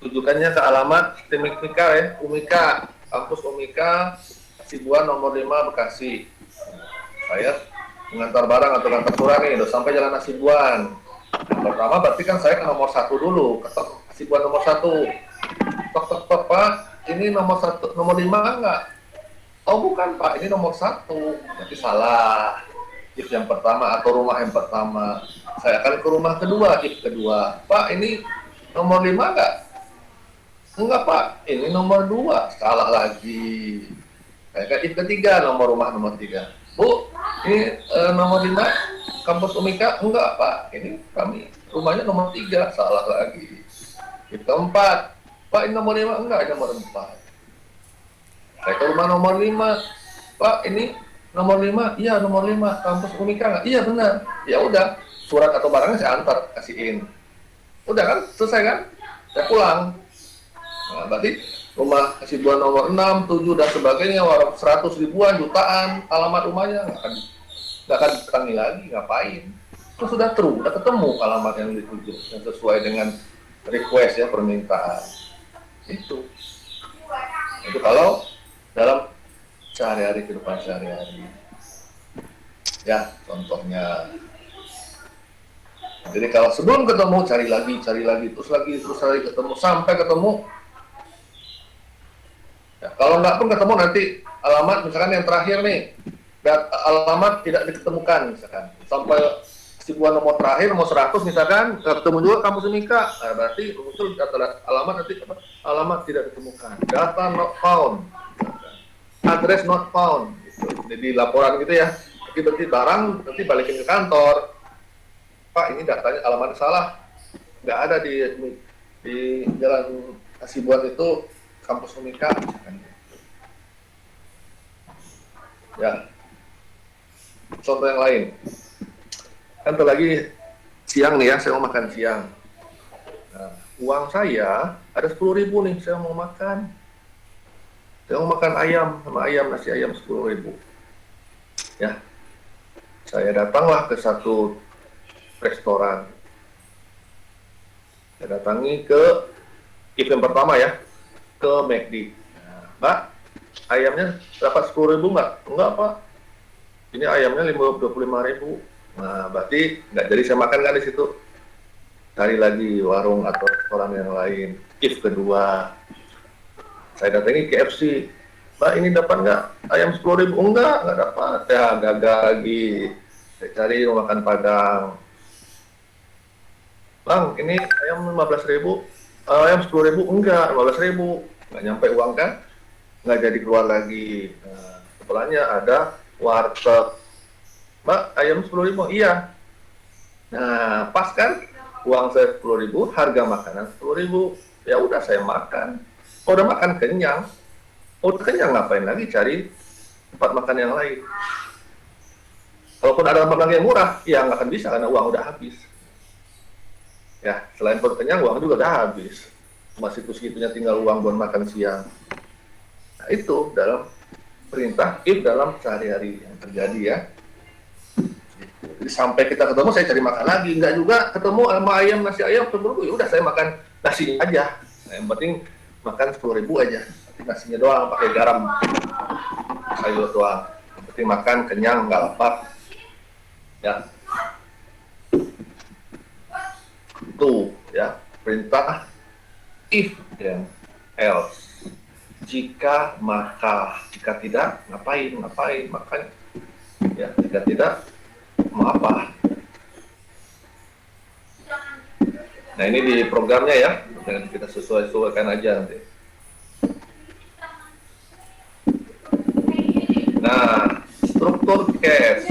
tujukannya ke alamat Timika ya, Umika, kampus Umika, Hasibuan nomor 5 Bekasi. Saya mengantar barang atau ngantar surat nih, udah sampai jalan Hasibuan. Yang pertama berarti kan saya ke nomor 1 dulu, ketok Hasibuan nomor 1. Tok Pak, ini nomor 1, nomor 5 enggak? Oh bukan Pak, ini nomor 1. Berarti salah. If yang pertama atau rumah yang pertama. Saya akan ke rumah kedua, if kedua. Pak, ini nomor 5 enggak? Enggak Pak, ini nomor 2. Salah lagi. Saya ke if ketiga, nomor rumah nomor 3. Bu, ini nomor 5 kampus Umika? Enggak Pak, ini kami rumahnya nomor 3. Salah lagi. If keempat, Pak ini nomor 5? Enggak, ini nomor 4. Saya ke rumah nomor 5. Pak ini nomor 5? Iya nomor 5. Kampus Umika enggak? Iya benar. Ya udah, surat atau barangnya saya antar, kasihin. Udah kan, selesai kan? Saya pulang. Nah, berarti rumah Hasibuan nomor 6, 7 dan sebagainya, 100 ribuan, jutaan, alamat rumahnya nggak akan ditangi lagi, ngapain? Itu sudah true, udah ketemu alamat yang dituju, yang sesuai dengan request ya, permintaan. Itu kalau dalam sehari-hari, kehidupan sehari-hari. Ya, contohnya. Jadi kalau sebelum ketemu cari lagi, terus lagi ketemu sampai ketemu. Ya, kalau nggak pun ketemu nanti alamat misalkan yang terakhir nih, alamat tidak diketemukan misalkan sampai sebuah nomor terakhir nomor 100 misalkan ketemu juga kampus Unika, nah, berarti muncul data alamat nanti alamat tidak ditemukan, data not found, address not found, gitu. Jadi laporan gitu ya. Jadi berarti barang nanti balikin ke kantor. Pak, ini datanya alamatnya salah, nggak ada di Jalan Hasibuan itu kampus Unika. Ya, contoh yang lain. Kan lagi siang nih ya, saya mau makan siang. Nah, uang saya ada 10.000 nih, saya mau makan. Saya mau makan ayam sama ayam, nasi ayam 10.000. Ya, saya datanglah ke satu restoran. Saya datangi ke event pertama ya, ke McD. Nah, Mbak, ayamnya dapat 10.000 Mbak? Enggak Pak, ini ayamnya 25.000. Nah, berarti nggak jadi saya makan kan di situ. Cari lagi warung atau restoran yang lain. If kedua, saya datangi KFC. Mbak, ini dapat nggak ayam 10.000? Nggak dapat. Ya, gagal lagi. Saya cari mau makan Padang. Bang, ini ayam 15.000. Ayam 10.000? Enggak, 15.000. Nggak nyampe uang kan? Nggak jadi keluar lagi. Nah, sebelahnya ada warteg. Mbak, ayam 10.000? Iya. Nah, pas kan? Uang saya 10.000, harga makanan 10.000. Ya udah saya makan. Oh, udah makan kenyang. Oh, udah kenyang, ngapain lagi cari tempat makan yang lain? Kalaupun ada tempat makan yang murah, ya nggak akan bisa karena uang udah habis. Ya, selain perut kenyang, uang juga udah habis. Masih segitunya tinggal uang buat makan siang. Nah, itu dalam perintah if dalam sehari-hari yang terjadi ya. Jadi sampai kita ketemu saya cari makan lagi, enggak juga ketemu sama ayam nasi ayam ketemu ya udah saya makan nasinya aja. Nah, yang penting makan 10.000 aja. Nanti nasinya doang pakai garam, sayur doang. Yang penting makan kenyang nggak lapar. Ya. Itu ya perintah if dan else. Jika maka, jika tidak ngapain makan. Ya, jika tidak mau apa. Nah, ini di programnya ya, jangan kita sesuaikan aja nanti. Nah, struktur case.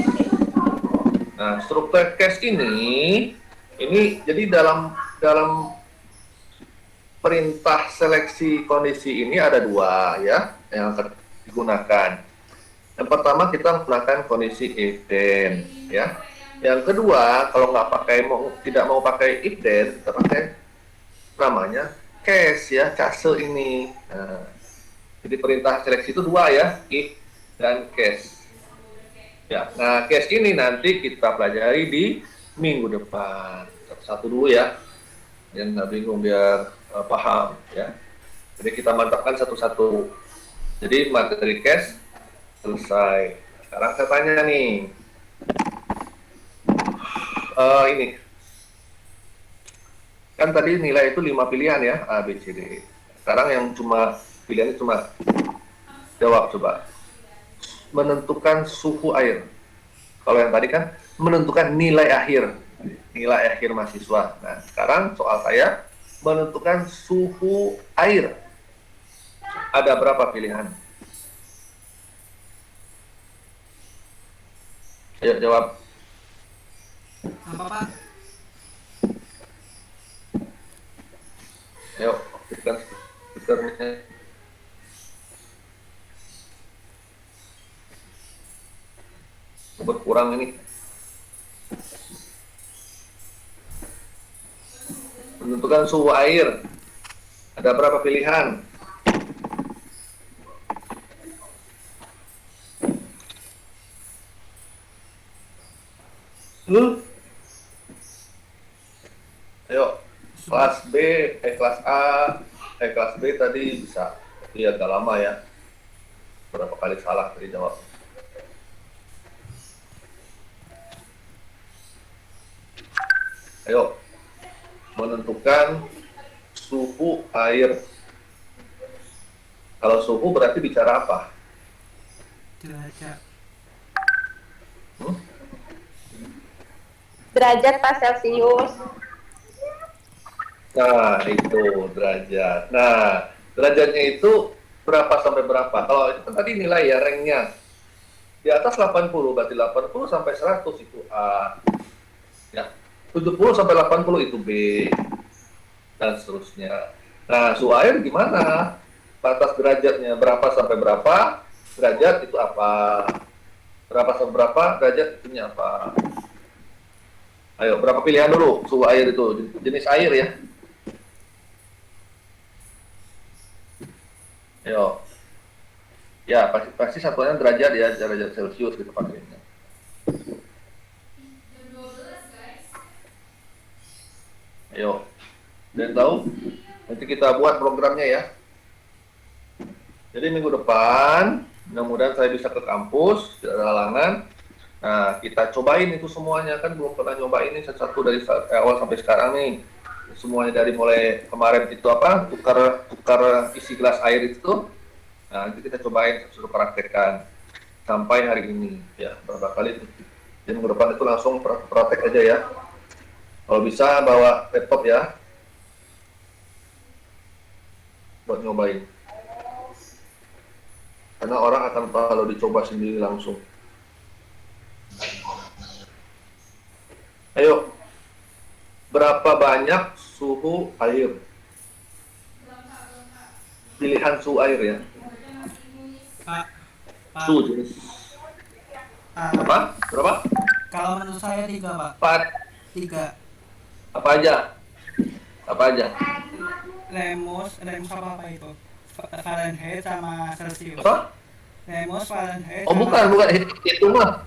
Nah, struktur case ini jadi dalam perintah seleksi kondisi ini ada dua ya yang akan digunakan. Yang pertama kita menggunakan kondisi if then ya. Yang kedua kalau tidak mau pakai if then, kita pakai namanya case ya, case ini. Nah, jadi perintah seleksi itu dua ya, if dan case. Ya, nah case ini nanti kita pelajari di minggu depan. Satu dulu ya, yang nggak bingung biar paham ya. Jadi kita mantapkan satu-satu. Jadi materi case selesai. Sekarang saya tanya nih, ini kan tadi nilai itu 5 pilihan ya, A, B, C, D. Sekarang yang pilihannya cuma jawab coba. Menentukan suhu air. Kalau yang tadi kan menentukan nilai akhir mahasiswa. Nah, sekarang soal saya menentukan suhu air. Ada berapa pilihan? Ayo jawab. Apa Pak? Ayo, aktifkan speakernya. Berkurang ini. Menentukan suhu air. Ada berapa pilihan? Ayo, kelas B, kelas A, kelas B tadi bisa. Tapi agak lama ya. Berapa kali salah tadi jawab. Ayo, menentukan suhu air. Kalau suhu berarti bicara apa? Derajat. Derajat Pak Celcius. Nah, itu derajat. Nah, derajatnya itu berapa sampai berapa? Kalau itu kan tadi nilai ya, ranknya. Di atas 80, berarti 80 sampai 100 itu A. Ya, 70 sampai 80 itu B. Dan seterusnya. Nah, suhu air gimana? Batas derajatnya berapa sampai berapa? Derajat itu apa? Berapa sampai berapa? Derajat itunya apa? Ayo, berapa pilihan dulu suhu air itu? Jenis air ya. Ayo. Ya, pasti satuannya derajat ya, derajat Celcius kita pakainya. Ayo. Dan tahu? Nanti kita buat programnya ya. Jadi minggu depan, mudah-mudahan saya bisa ke kampus, tidak ada halangan. Nah, kita cobain itu semuanya, kan belum pernah nyobain ini satu-satu dari awal sampai sekarang nih. Semuanya dari mulai kemarin itu apa, tukar isi gelas air itu. Nah, nanti kita cobain, suruh praktekkan sampai hari ini. Ya, berapa kali itu. Jadi minggu depan itu langsung praktek aja ya. Kalau bisa bawa laptop ya, buat nyobain. Karena orang akan kalau dicoba sendiri langsung. Ayo, berapa banyak suhu air? Pilihan suhu air ya. Pak. Suhu jenis. Apa? Berapa? Kalau menurut saya 3, Pak. 4. 3. Apa aja? Apa aja? Remus apa itu? Fahrenheit sama Celsius. Apa? Remus Fahrenheit. Oh, sama- bukan. Itu mah.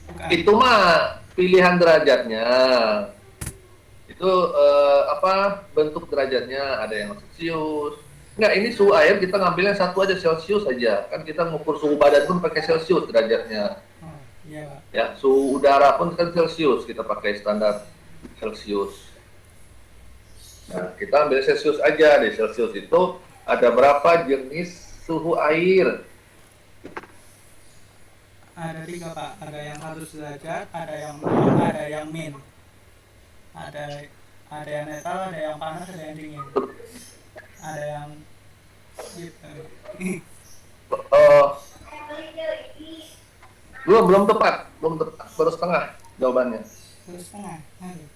Bukan. Itu mah pilihan derajatnya. Itu apa? Bentuk derajatnya ada yang Celsius. Enggak, ini suhu air kita ngambilnya satu aja, Celsius aja. Kan kita ngukur suhu badan pun pakai Celsius derajatnya. Oh, iya, Pak. Ya, suhu udara pun kan Celsius, kita pakai standar Celsius. Nah, kita ambil Celsius aja. Di Celsius itu ada berapa jenis suhu air? Ada 3, Pak. Ada yang 100 derajat, ada yang nol, ada yang min. Ada yang netral, ada yang panas, ada yang dingin. Ada yang gitu. Belum tepat, baru setengah jawabannya. Terus tengah. Aduh.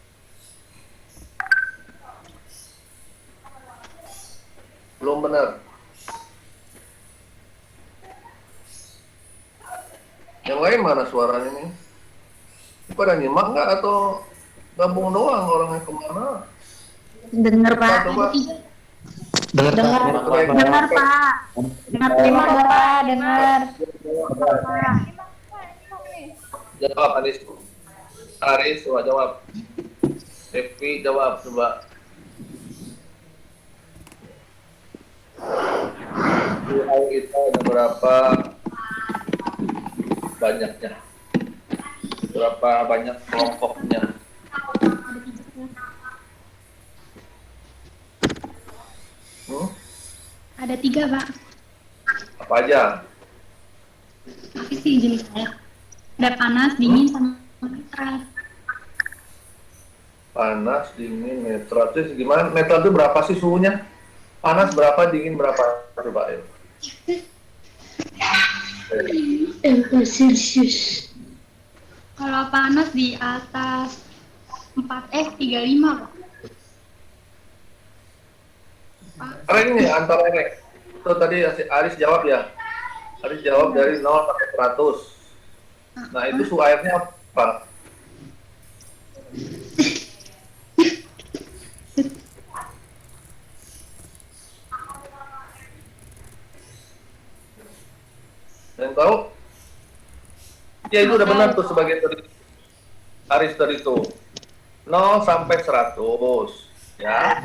Belum benar. Yang lain mana suaranya nih? Pada nyimak nggak atau gabung doang orangnya kemana? Dengar Pak. Coba. Dengar Dengar. Pak. Dengar Pak. Dengar terima Pak. Dengar. Jawab Aris. Aris coba jawab. Evi jawab coba. Suhu itu ada berapa banyaknya? Berapa banyak kelompoknya? Ada 3, Pak. Apa aja? Apa sih jenisnya? Ada panas, dingin, sama netral. Panas, dingin, netral. Terus gimana? Netral itu berapa sih suhunya? Panas berapa, dingin berapa? Coba ya. Celsius. Kalau panas di atas 35, Pak. Ranknya antara rank. Itu tadi Aris jawab ya. Aris jawab dari 0 sampai 100. Nah, itu suhu airnya apa? Yang tahu? Ya itu udah benar tuh sebagian dari Aris tadi itu 0 sampai 100 ya.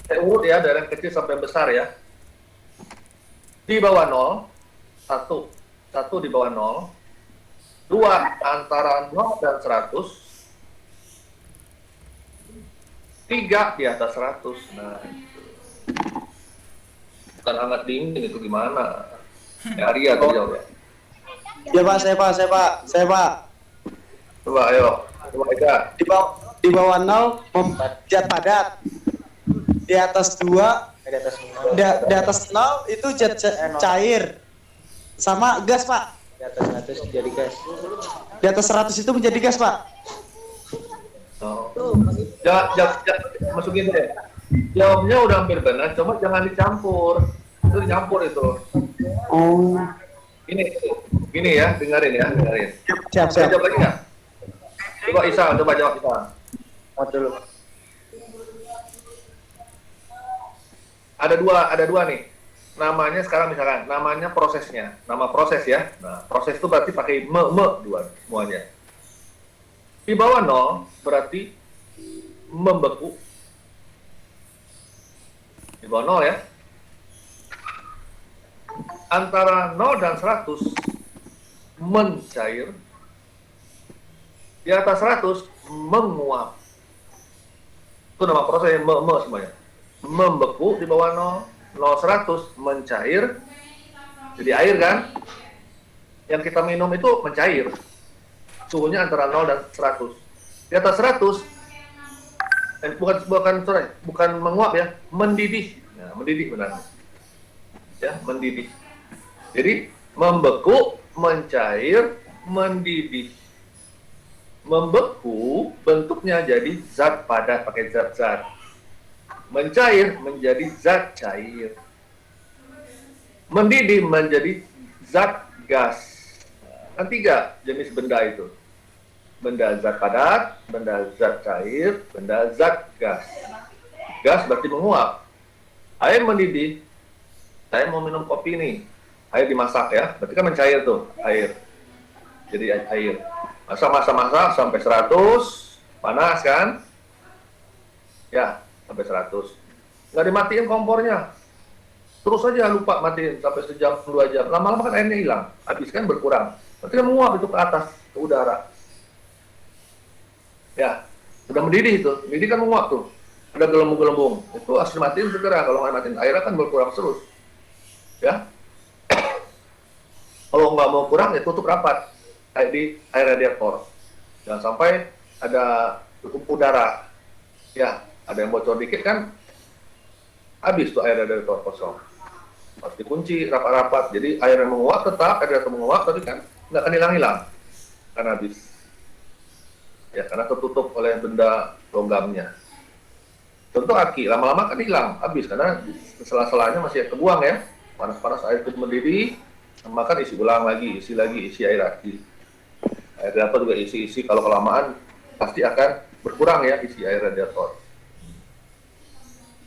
Saya urut ya dari yang kecil sampai yang besar ya. Di bawah 0, 1 di bawah 0, 2 antara 0 dan 100, 3 di atas 100. Nah, itu. Bukan hangat dingin itu gimana? Ya, Arya tuh jawab ya. Ya Pak, saya Pak. Coba ayo, coba aja. Di bawah 0 zat padat. Di atas 2, di atas 0 itu zat cair. Sama gas, Pak. Di atas 100 jadi gas. Di atas 100 itu menjadi gas, Pak. Oh. Jangan masukin deh. Jawabnya udah hampir benar, cuma jangan dicampur. Itu dicampur itu. Oh. Gini ya, dengerin. Siap. Saya jawab lagi nggak? Coba Isa, coba jawab Isa. Mau dulu. Ada dua nih. Namanya sekarang misalkan, namanya prosesnya. Nama proses ya. Nah, proses itu berarti pakai dua semuanya. Di bawah 0 berarti membeku. Di bawah 0 ya. Antara 0 dan 100 mencair. Di atas 100 menguap. Itu nama prosesnya semuanya. Membeku di bawah 0, 100 mencair. Jadi air kan? Yang kita minum itu mencair. Suhunya antara 0 dan 100. Di atas 100 bukan menguap ya, mendidih. Nah, mendidih benar. Ya, mendidih. Jadi membeku, mencair, mendidih. Membeku bentuknya jadi zat padat pakai zat-zat. Mencair menjadi zat cair. Mendidih menjadi zat gas. Kan 3 jenis benda itu. Benda zat padat, benda zat cair, benda zat gas. Gas berarti menguap. Air mendidih. Saya mau minum kopi nih. Air dimasak ya, berarti kan mencair tuh air. Jadi air. Masak sampai 100, panas kan? Ya, sampai 100. Nggak dimatiin kompornya. Terus aja lupa matiin sampai sejam, 2 jam. Lama-lama kan airnya hilang, habis kan berkurang. Berarti kan menguap itu ke atas, ke udara. Ya, udah mendidih itu. Mendidih kan menguap tuh. Ada gelembung-gelembung. Itu harus dimatiin segera. Kalau nggak matiin, airnya kan berkurang terus. Ya. Kalau nggak mau kurang, ya tutup rapat. Kayak di air radiator. Jangan sampai ada udara. Ya, ada yang bocor dikit kan, habis tuh air radiator kosong. Harus dikunci rapat-rapat. Jadi air yang menguap tetap, air radiator menguap, tapi kan nggak akan hilang-hilang. Kan habis. Ya, karena tertutup oleh benda logamnya. Contoh aki, lama-lama kan hilang, habis. Karena sela-selanya masih kebuang ya. Panas-panas air itu mendidih, maka isi ulang lagi, isi air aki. Air radiator juga isi, kalau kelamaan pasti akan berkurang ya isi air radiator.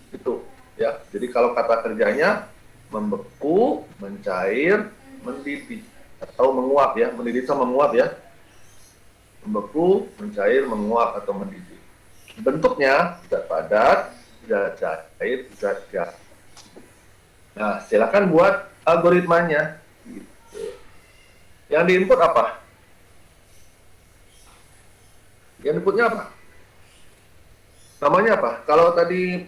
Itu ya. Jadi kalau kata kerjanya membeku, mencair, mendidih atau menguap ya, mendidih sama menguap ya. Membeku, mencair, menguap atau mendidih. Bentuknya zat padat, zat cair, zat gas. Nah, silakan buat algoritmanya. Gitu. Yang diinput apa? Yang inputnya apa? Namanya apa? Kalau tadi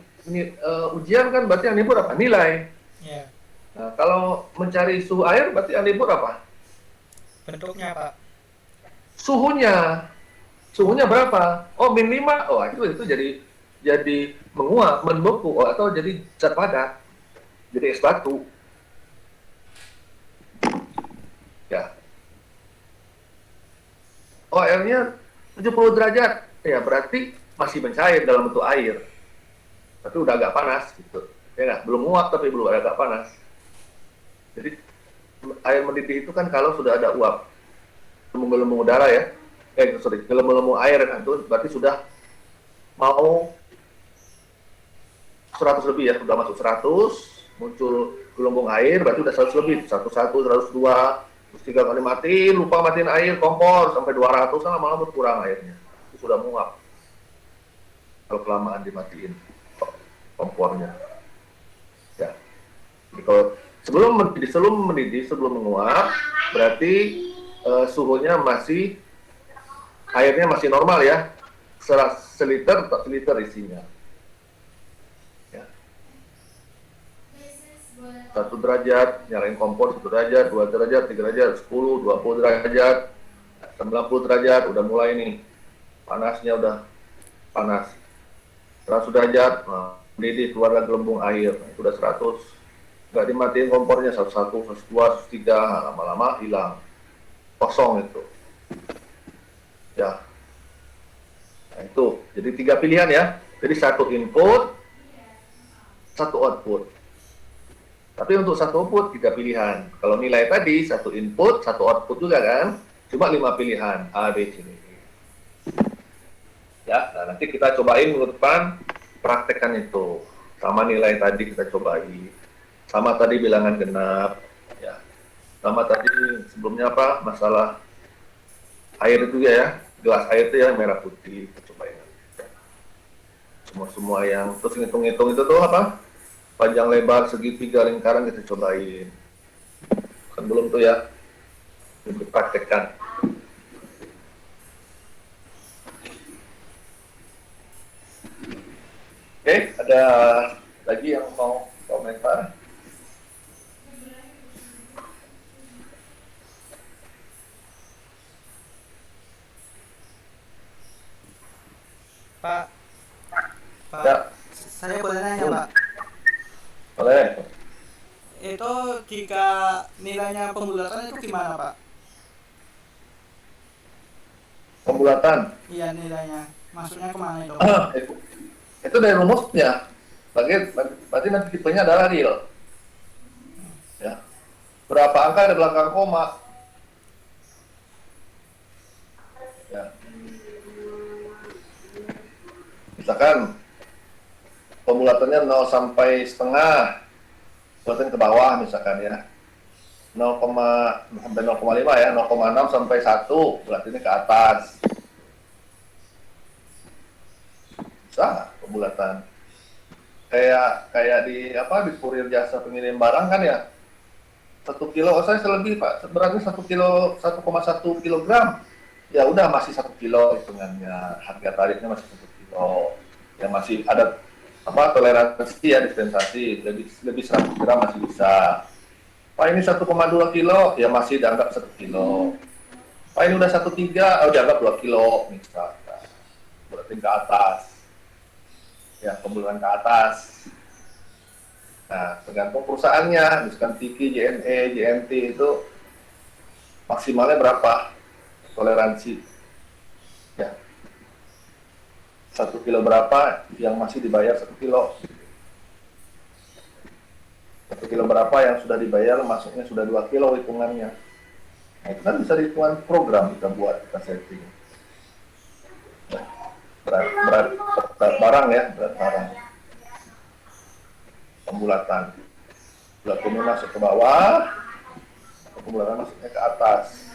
ujian kan berarti yang diinput apa? Nilai. Ya. Nah, kalau mencari suhu air berarti yang diinput apa? Bentuknya, Pak. Suhunya. Suhunya berapa? Oh, min 5. Oh, itu jadi menguap, membeku, atau jadi zat padat. Jadi es batu. Ya. Oh, airnya 70 derajat, ya berarti masih mencair dalam bentuk air. Tapi udah agak panas gitu. Ya nggak? Belum nguap tapi belum agak panas. Jadi air mendidih itu kan kalau sudah ada uap. Gelembung-gelembung udara ya. Gelembung-gelembung air kan itu berarti sudah mau 100 lebih ya, udah masuk 100, muncul gelombang air, berarti udah 100 lebih, 101, 102, terus 3 kali matiin, lupa matiin air, kompor, sampai 200, kan lama-lama berkurang airnya, itu sudah menguap. Kalau kelamaan dimatiin kompornya. Ya. Jadi kalau sebelum mendidih, sebelum menguap, berarti suhunya masih, airnya masih normal ya, seliter isinya. 1 derajat, nyalain kompor 1 derajat, 2 derajat, 3 derajat, 10, 20 derajat, 90 derajat, udah mulai nih. Panasnya udah panas. 100 derajat, nah, mendidih, keluarlah gelembung air, itu udah 100. Nggak dimatiin kompornya, 101, 102, 103, lama-lama hilang. Kosong itu. Ya. Nah itu, jadi 3 pilihan ya. Jadi 1 input, 1 output. Tapi untuk 1 output 3 pilihan. Kalau nilai tadi 1 input, 1 output juga kan, cuma 5 pilihan A, B, C, D, E. Ya, nah nanti kita cobain minggu depan, praktekkan itu. Sama nilai tadi kita cobain. Sama tadi bilangan genap. Ya. Sama tadi sebelumnya apa? Masalah air itu ya, gelas air itu ya merah putih. Kita cobain. Semua yang terus ngitung-ngitung itu tuh apa? Panjang lebar segitiga lingkaran kita cobain. Kan belum tuh ya, dipraktekkan. Oke, ada lagi yang mau komentar? Pak, Ya. saya boleh nanya Pak. Boleh. Itu jika nilainya pembulatan itu gimana Pak? Pembulatan. Iya nilainya, maksudnya kemana itu? Itu dari rumusnya. Berarti nanti tipenya adalah real. Ya. Berapa angka di belakang koma? Ya. Misalkan pembulatannya 0 sampai setengah, bulatin ke bawah misalkan ya. 0, sampai 0,5 ya, 0,6 sampai 1, bulatinnya ke atas. Bisa pembulatan. Kayak di kurir jasa pengirim barang kan ya. 1 kilo, saya selebih Pak, beratnya 1 kilo, 1,1 kilogram. Ya udah masih 1 kilo hitungannya, harga tarifnya masih 1 kilo. Ya masih ada toleransi ya, dispensasi, lebih 100 gram masih bisa. Pak ini 1,2 kilo, ya masih dianggap 1 kilo. Pak ini udah 1,3, dianggap 2 kilo misalkan. Berarti ke atas. Ya, pembulutan ke atas. Nah, tergantung perusahaannya, misalkan Tiki, JNE, JNT itu maksimalnya berapa toleransi. Ya. 1 kilo berapa yang masih dibayar 1 kilo. 1 kilo berapa yang sudah dibayar masuknya sudah 2 kilo hitungannya. Nah, itu kan bisa dihitungan program kita buat, kita setting. Berat barang ya, berat barang. Pembulatan. Bulatannya masuk ke bawah, pembulatan masuknya ke atas.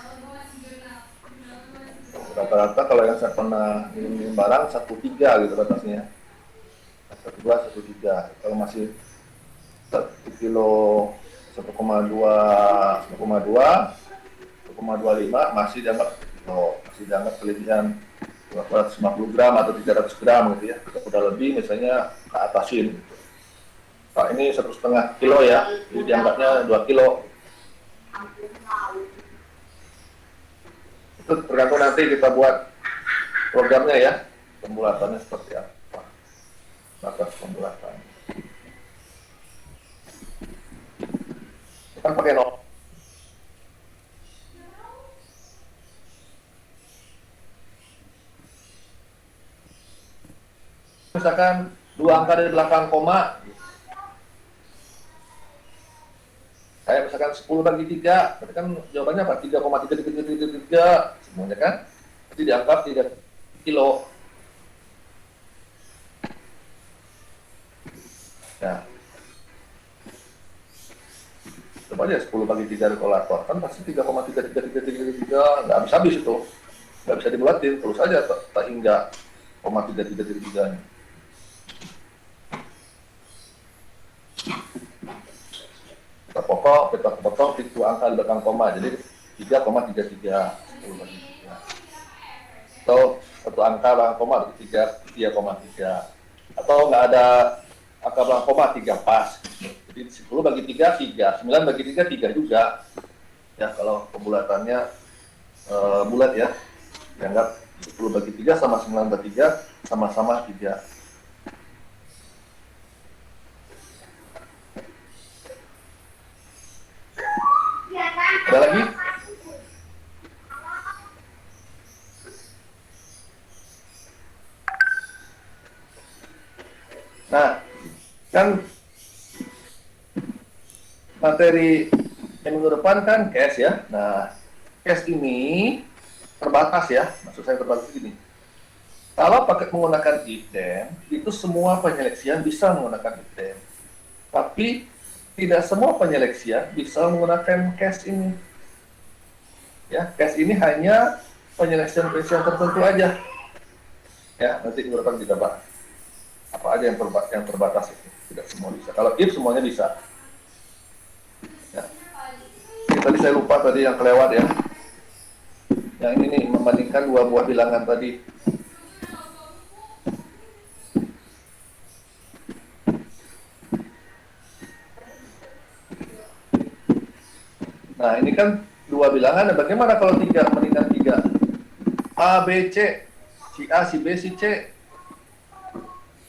Rata-rata kalau yang saya pernah ngirim barang 1,3 gitu batasnya. 1,2, 1,3. Kalau masih 1 kilo 1,2, 1,25 masih dianggap kilo, masih dianggap kelebihan 250 gram atau 300 gram gitu ya. Kalau udah lebih misalnya ke atasin gitu. Pak ini 1,5 kilo ya, jadi dianggapnya 2 kilo. Itu tergantung nanti kita buat programnya ya, pembulatannya seperti apa, batas pembulatan. Kan pakai nol. Misalkan 2 angka di belakang koma, kayak misalkan 10 bagi 3, berarti kan jawabannya apa? 3,333 semuanya kan? Jadi dianggap 3 kilo. Ya. Coba aja 10 bagi 3 kalkulator, kan pasti 3,33333, nggak habis-habis itu. Nggak bisa dibulatin, terus aja tak hingga 0,3333 nya. Kita potong itu angka di belakang koma, jadi 3,33, 10 bagi 3. Atau satu angka belakang koma, 3,3. Atau nggak ada angka belakang koma, 3 pas. Jadi 10 bagi 3, 3. 9 bagi 3, 3 juga. Ya, kalau pembulatannya bulat ya. Dianggap 10 bagi 3 sama 9 bagi 3, sama-sama 3. Ada lagi? Nah, kan materi yang minggu depan kan cash ya. Nah, cash ini terbatas ya. Maksud saya terbatas ini. Kalau pakai menggunakan item, itu semua penyeleksian bisa menggunakan item. Tapi tidak semua penyeleksian bisa menggunakan cash ini. Ya, cash ini hanya penyeleksian tertentu aja. Ya, nanti minggu depan kita bahas. Apa aja yang terbatas itu, tidak semua bisa. Kalau if semuanya bisa. Ya. Tadi saya lupa tadi yang kelewat ya. Yang ini nih, membandingkan dua buah bilangan tadi. Nah ini kan dua bilangan, bagaimana kalau tiga, membandingkan 3? A, B, C. Si A, si B, si C.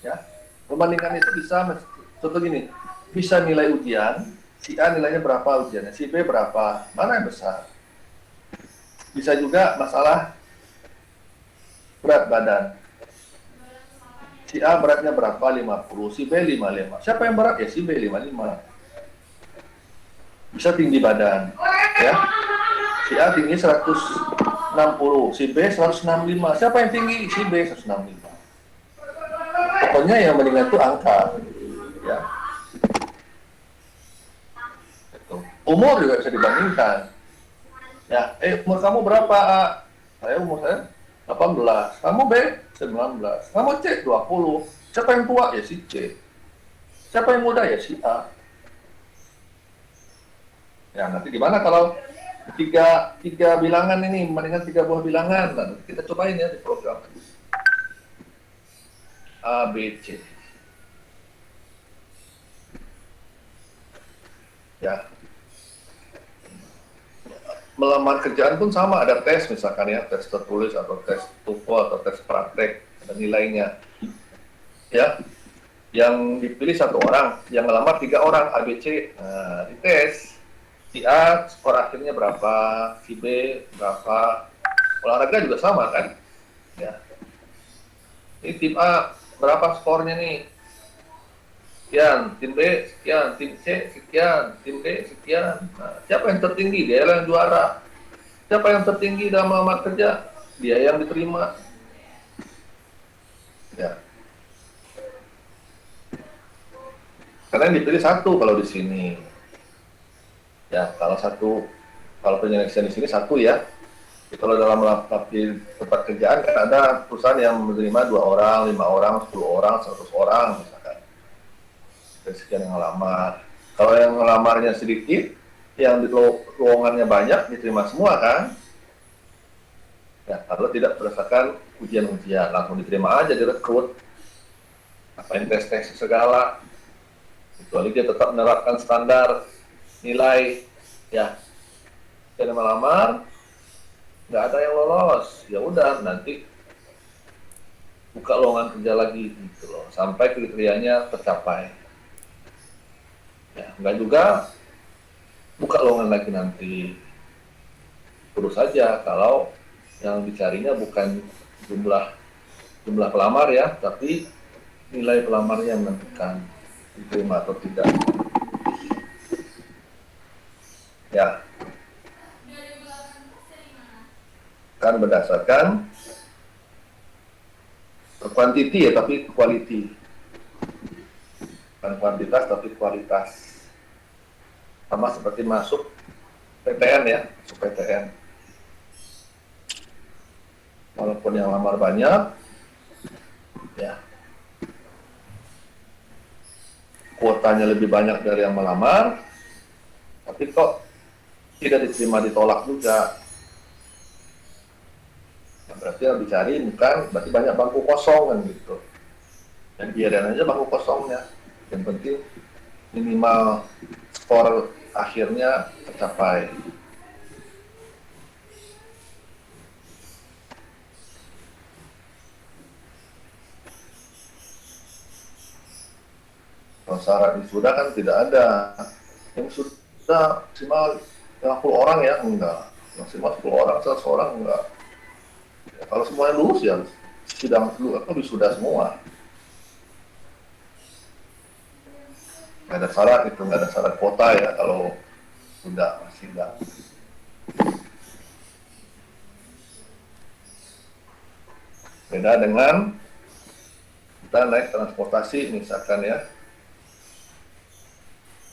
Ya, membandingkan itu bisa, contoh gini, bisa nilai ujian, si A nilainya berapa ujiannya, si B berapa, mana yang besar. Bisa juga masalah berat badan. Si A beratnya berapa, 50, si B 55. Siapa yang berat ya, si B 55. Bisa tinggi badan, ya. Si A tinggi 160, si B 165. Siapa yang tinggi, si B 165. Pokoknya yang mendingan itu angka, ya. Umur juga bisa dibandingkan. Ya, umur kamu berapa? A? Umur saya 18. Kamu B 19. Kamu C 20. Siapa yang tua? Ya si C. Siapa yang muda? Ya si A. Ya, nanti gimana kalau tiga bilangan ini, membandingkan 3 buah bilangan? Nah, nanti kita cobain ya di program. A, B, C. Ya. Melamar kerjaan pun sama, ada tes misalkan ya, tes tertulis atau tes TOEFL atau tes praktek, ada nilainya. Ya. Yang dipilih 1 orang, yang melamar 3 orang, A, B, C. Nah, dites. Si A skor akhirnya berapa, si B berapa. Olahraga juga sama kan? Ya. Ini tim A berapa skornya nih? Sekian, tim B sekian, tim C sekian, tim D sekian. Nah, siapa yang tertinggi? Dia yang juara. Siapa yang tertinggi dalam melamar kerja? Dia yang diterima. Ya. Karena yang dipilih 1 kalau di sini. Ya, kalau penyeleksian di sini 1 ya. Kalau dalam di tempat kerjaan kan ada perusahaan yang menerima 2 orang, 5 orang, 10 orang, 100 orang misalkan. Dan sekian yang ngelamar. Kalau yang ngelamarnya sedikit, yang di lowongannya banyak, diterima semua kan? Ya, kalau tidak berdasarkan ujian-ujian, langsung diterima aja, direkrut. Apain tes-tes segala. Kecuali dia tetap menerapkan standar nilai, ya. Jadi melamar, nggak ada yang lolos, ya udah nanti buka lowongan kerja lagi gitu loh, sampai kriterianya tercapai. Ya, nggak juga buka lowongan lagi nanti. Terus saja kalau yang dicarinya bukan jumlah pelamar ya, tapi nilai pelamarnya yang menentukan diterima atau tidak. Ya. Kan berdasarkan quantity ya, tapi quality. bukan kuantitas tapi kualitas. Sama seperti masuk PTN ya, masuk PTN. Walaupun yang lamar banyak, ya kuotanya lebih banyak dari yang melamar, tapi kok tidak diterima, ditolak juga. Nah, berarti yang dicari bukan, berarti banyak bangku kosong kan gitu. Dan biarin aja bangku kosongnya. Yang penting minimal skor akhirnya tercapai. Kalau syarat wisuda kan tidak ada. Yang sudah maksimal 50 orang ya, enggak. Maksimal 10 orang, 100 orang enggak. Ya, kalau semuanya lulus ya sidang dulu atau wisuda semua. Nggak ada syarat itu, nggak ada syarat kuota ya kalau sudah masih enggak. Beda dengan kita naik transportasi misalkan ya.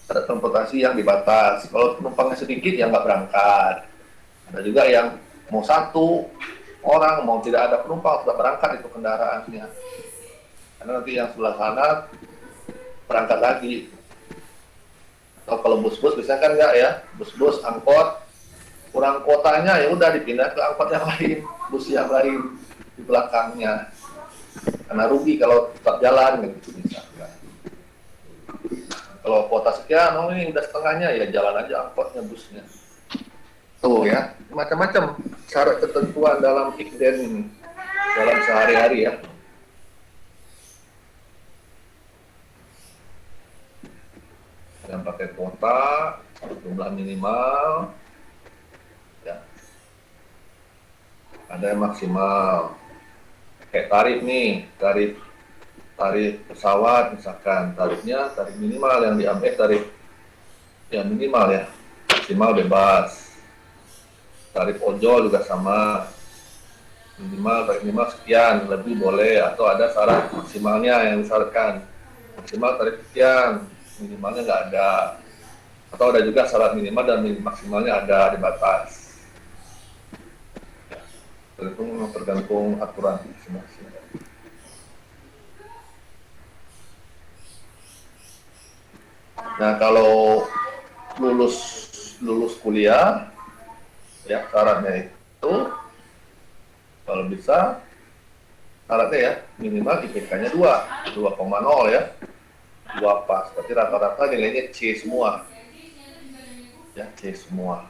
Ada transportasi yang dibatas. Kalau penumpangnya sedikit ya nggak berangkat. Ada juga yang mau satu orang, mau tidak ada penumpang sudah berangkat itu kendaraannya. Karena nanti yang sebelah sana berangkat lagi. Atau kalau bus-bus biasanya kan enggak ya, bus-bus, angkot kurang kuotanya ya udah dipindah ke angkot yang lain, bus yang lain di belakangnya. Karena rugi kalau tetap jalan gitu misalkan. Kalau kuota sekian, oh ini udah setengahnya ya jalan aja angkotnya, busnya. Tuh ya, macam-macam syarat ketentuan dalam IKDEN ini dalam sehari-hari ya. Yang pakai kuota, jumlah minimal, ya. Ada yang maksimal. Kayak tarif nih, tarif pesawat misalkan, tarif minimal yang diambil, tarif yang minimal ya, maksimal bebas. Tarif ojol juga sama, tarif minimal sekian, lebih boleh, atau ada syarat maksimalnya yang disyaratkan, maksimal tarif sekian, minimalnya nggak ada, atau ada juga syarat minimal dan maksimalnya ada di batas. Tergantung aturan masing-masing. Nah, kalau lulus kuliah, ya syaratnya itu kalau bisa syaratnya ya minimal IPK-nya 2,0 ya, 2 pas. Berarti rata-rata nilainya C semua, ya C semua.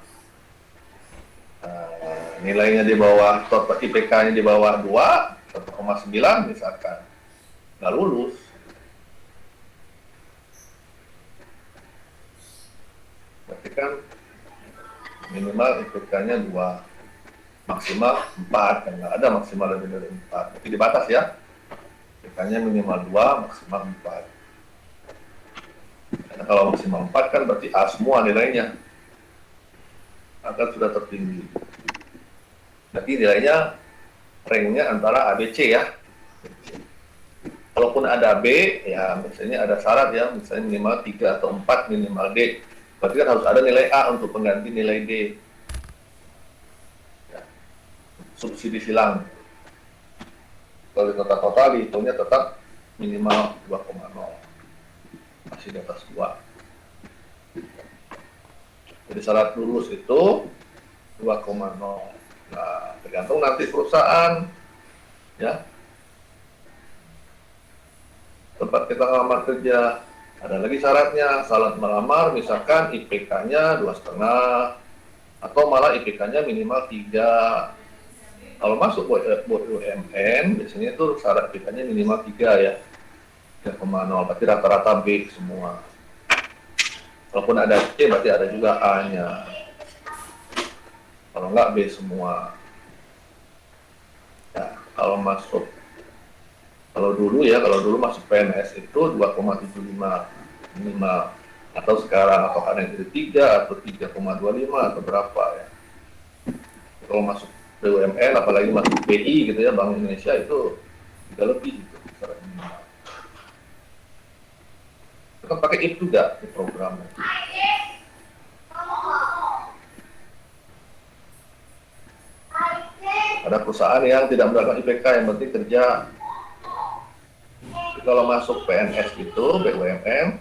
Nilainya di bawah, IPK-nya di bawah 2, 1,9 misalkan, nggak lulus. Berarti kan minimal IPK-nya 2, maksimal 4, kan nggak ada maksimal lebih dari 4. Tapi dibatas ya, IPK-nya minimal 2, maksimal 4. Karena kalau maksimal 4 kan berarti A semua nilainya, akan sudah tertinggi. Berarti nilainya ranknya antara A, B, C ya. Kalaupun ada B, ya misalnya ada syarat ya, misalnya minimal 3 atau 4, minimal D. Berarti kan harus ada nilai A untuk pengganti nilai D. Ya. Subsidi silang. Kalau di total dihitungnya tetap minimal 2,0. Masih di atas 2. Jadi syarat lulus itu 2,0. Nah, tergantung nanti perusahaan, ya. Tempat kita ngelamar kerja, ada lagi syaratnya. Syarat melamar misalkan IPK-nya 2,5 atau malah IPK-nya minimal 3. Kalau masuk BUMN biasanya itu syarat IPK-nya minimal 3 ya, 3,0. Berarti rata-rata B semua. Walaupun ada C berarti ada juga A-nya. Kalau enggak B semua. Ya, kalau dulu masuk PNS itu 2,75 minimal. Atau sekarang, atau ada yang jadi 3 atau 3,25 atau berapa ya. Kalau masuk BUMN, apalagi masuk BI gitu ya, Bank Indonesia itu 3 lebih gitu. Kan pakai if juga di program. Ada perusahaan yang tidak melakukan IPK, yang penting kerja. Jadi kalau masuk PNS itu, BUMN,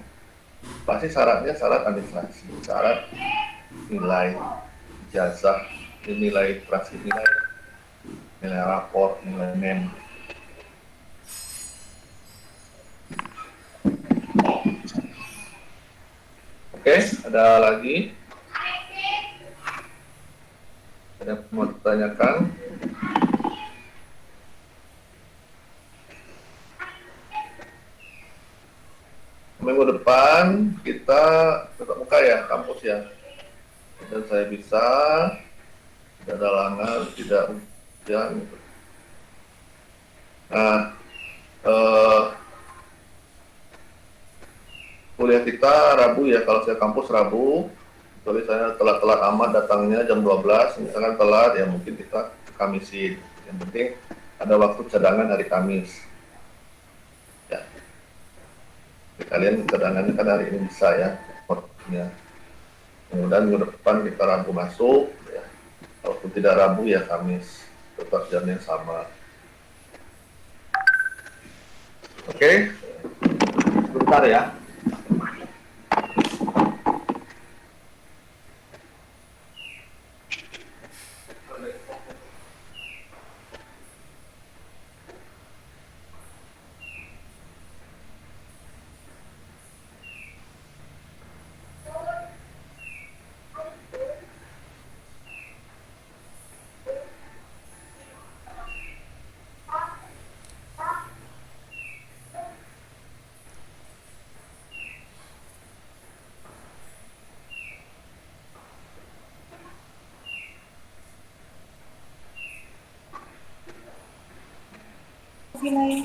pasti syaratnya syarat administrasi, syarat nilai jasa, nilai transkrip, nilai rapor, nilai NEM. Oke, ada lagi? Ada yang mau ditanyakan? Minggu depan kita tetap muka ya, kampus ya. Dan saya bisa, tidak ada halangan, tidak hujan. Nah, kuliah kita Rabu ya, kalau saya kampus Rabu, kecuali saya telat-telat amat datangnya jam 12, misalkan telat ya mungkin kita Kamisin. Yang penting ada waktu cadangan hari Kamis. Ya. Kalian cadangannya kan hari ini bisa ya, waktunya. Kemudian minggu depan kita Rabu masuk, ya. Walaupun tidak Rabu ya Kamis, tetap jamnya sama. Oke, sebentar ya.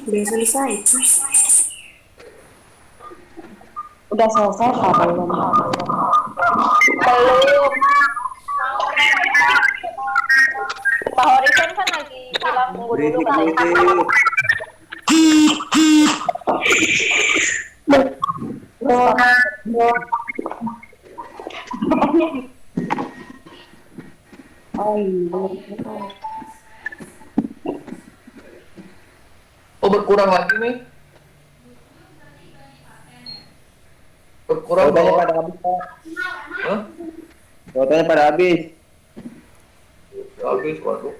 Udah selesai. Udah selesai Pak belum? Belum. Pak Horizon kan lagi bilang tunggu dulu kan. Oh iya. Oh, berkurang lagi nih. Berkurang Kuotanya bahwa... pada habis, Pak. Hah? Kuotanya pada habis. Habis, waduh.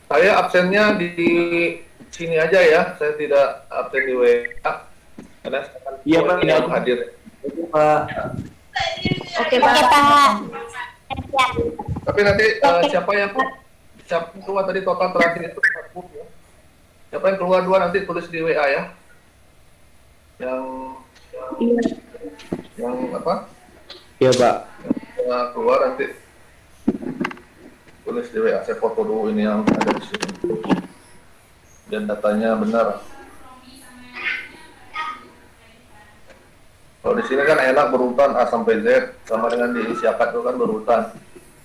Saya absennya di sini aja ya, saya tidak absen di WA. Karena saya kan Iya, Pak. yang hadir. Pak. Oke, Pak. Tapi nanti siapa yang keluar tadi total terakhir itu 40 ya. Siapa yang keluar 2 nanti tulis di WA ya. Yang apa? Iya, Pak. Yang keluar nanti tulis di WA. Saya foto dulu ini yang ada di sini. Dan datanya benar. Kalau di sini kan enak berurutan A sampai Z, sama dengan di Isyakat itu kan berurutan.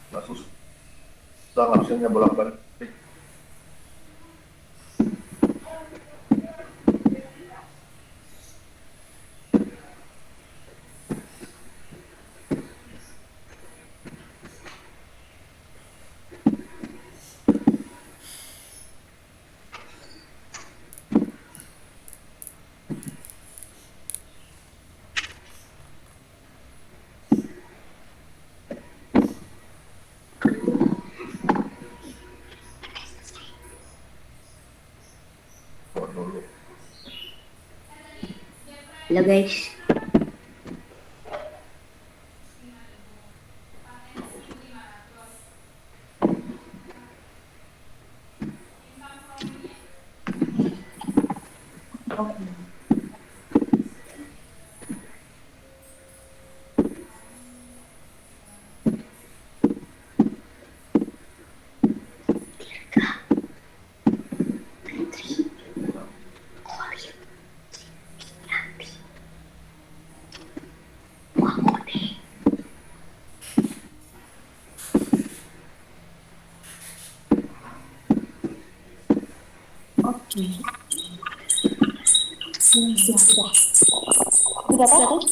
Nggak susah ngabsennya bolak-balik. Buat dulu. Halo guys. Oke. Sudah tahu?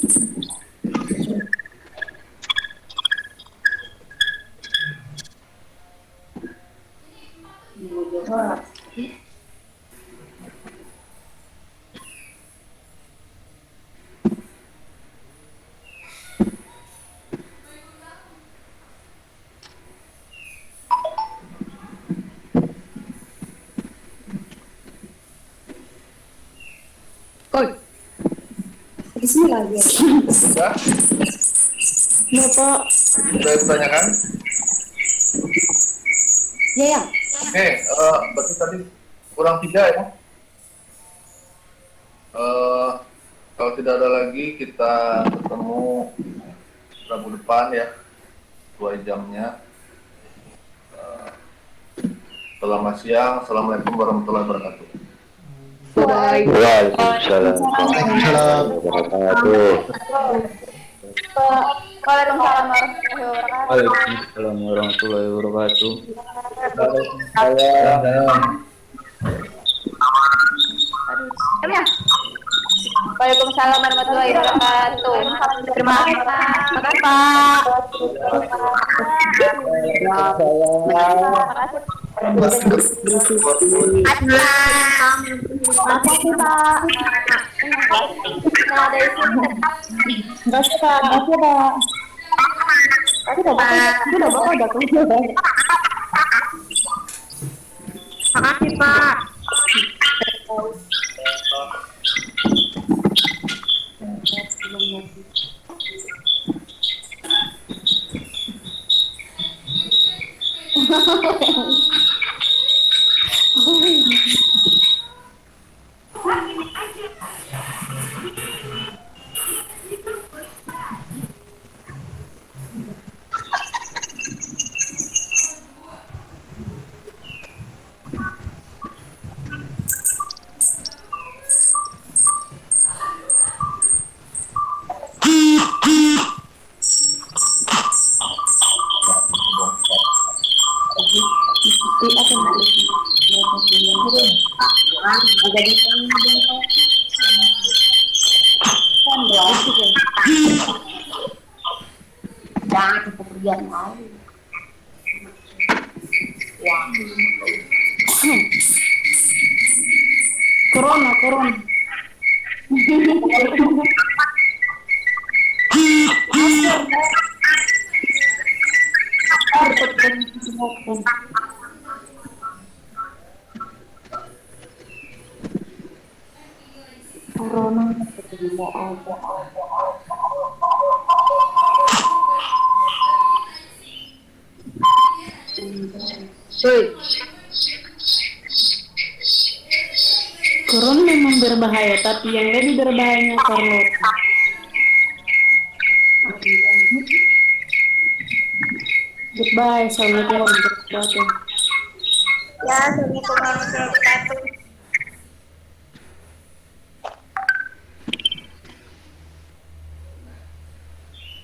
Di sini lagi. Sudah? Bapak. Sudah ditanyakan? Ya ya. Oke, berarti tadi kurang 3 ya. Kalau tidak ada lagi, kita ketemu Rabu depan ya, sesuai jamnya. Selamat siang, Assalamualaikum warahmatullahi wabarakatuh. Waalaikumsalam Waalaikumsalam. Waalaikumsalam warahmatullahi wabarakatuh. Waalaikumsalam warahmatullahi wabarakatuh. Waalaikumsalam warahmatullahi wabarakatuh. Terima kasih Pak. Makasih Pak. Jangan kepergian mau. Corona. Corona memang berbahaya, tapi yang lebih berbahayanya Carlota. Goodbye, assalamualaikum warahmatullahi wabarakatuh. Ya, assalamualaikum warahmatullahi wabarakatuh.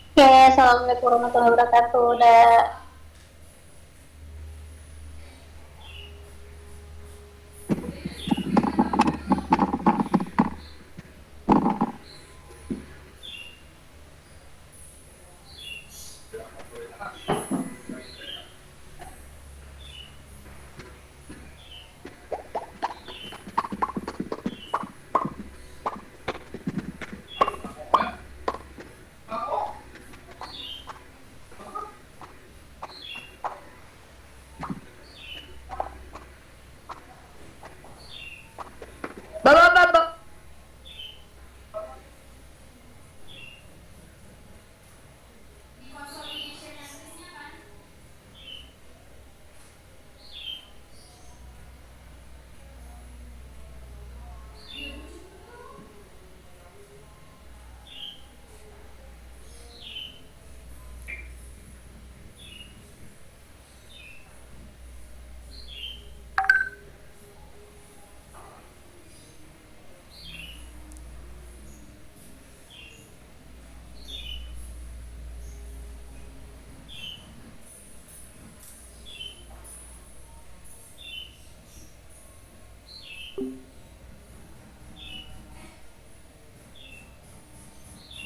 Oke, assalamualaikum warahmatullahi wabarakatuh. Udah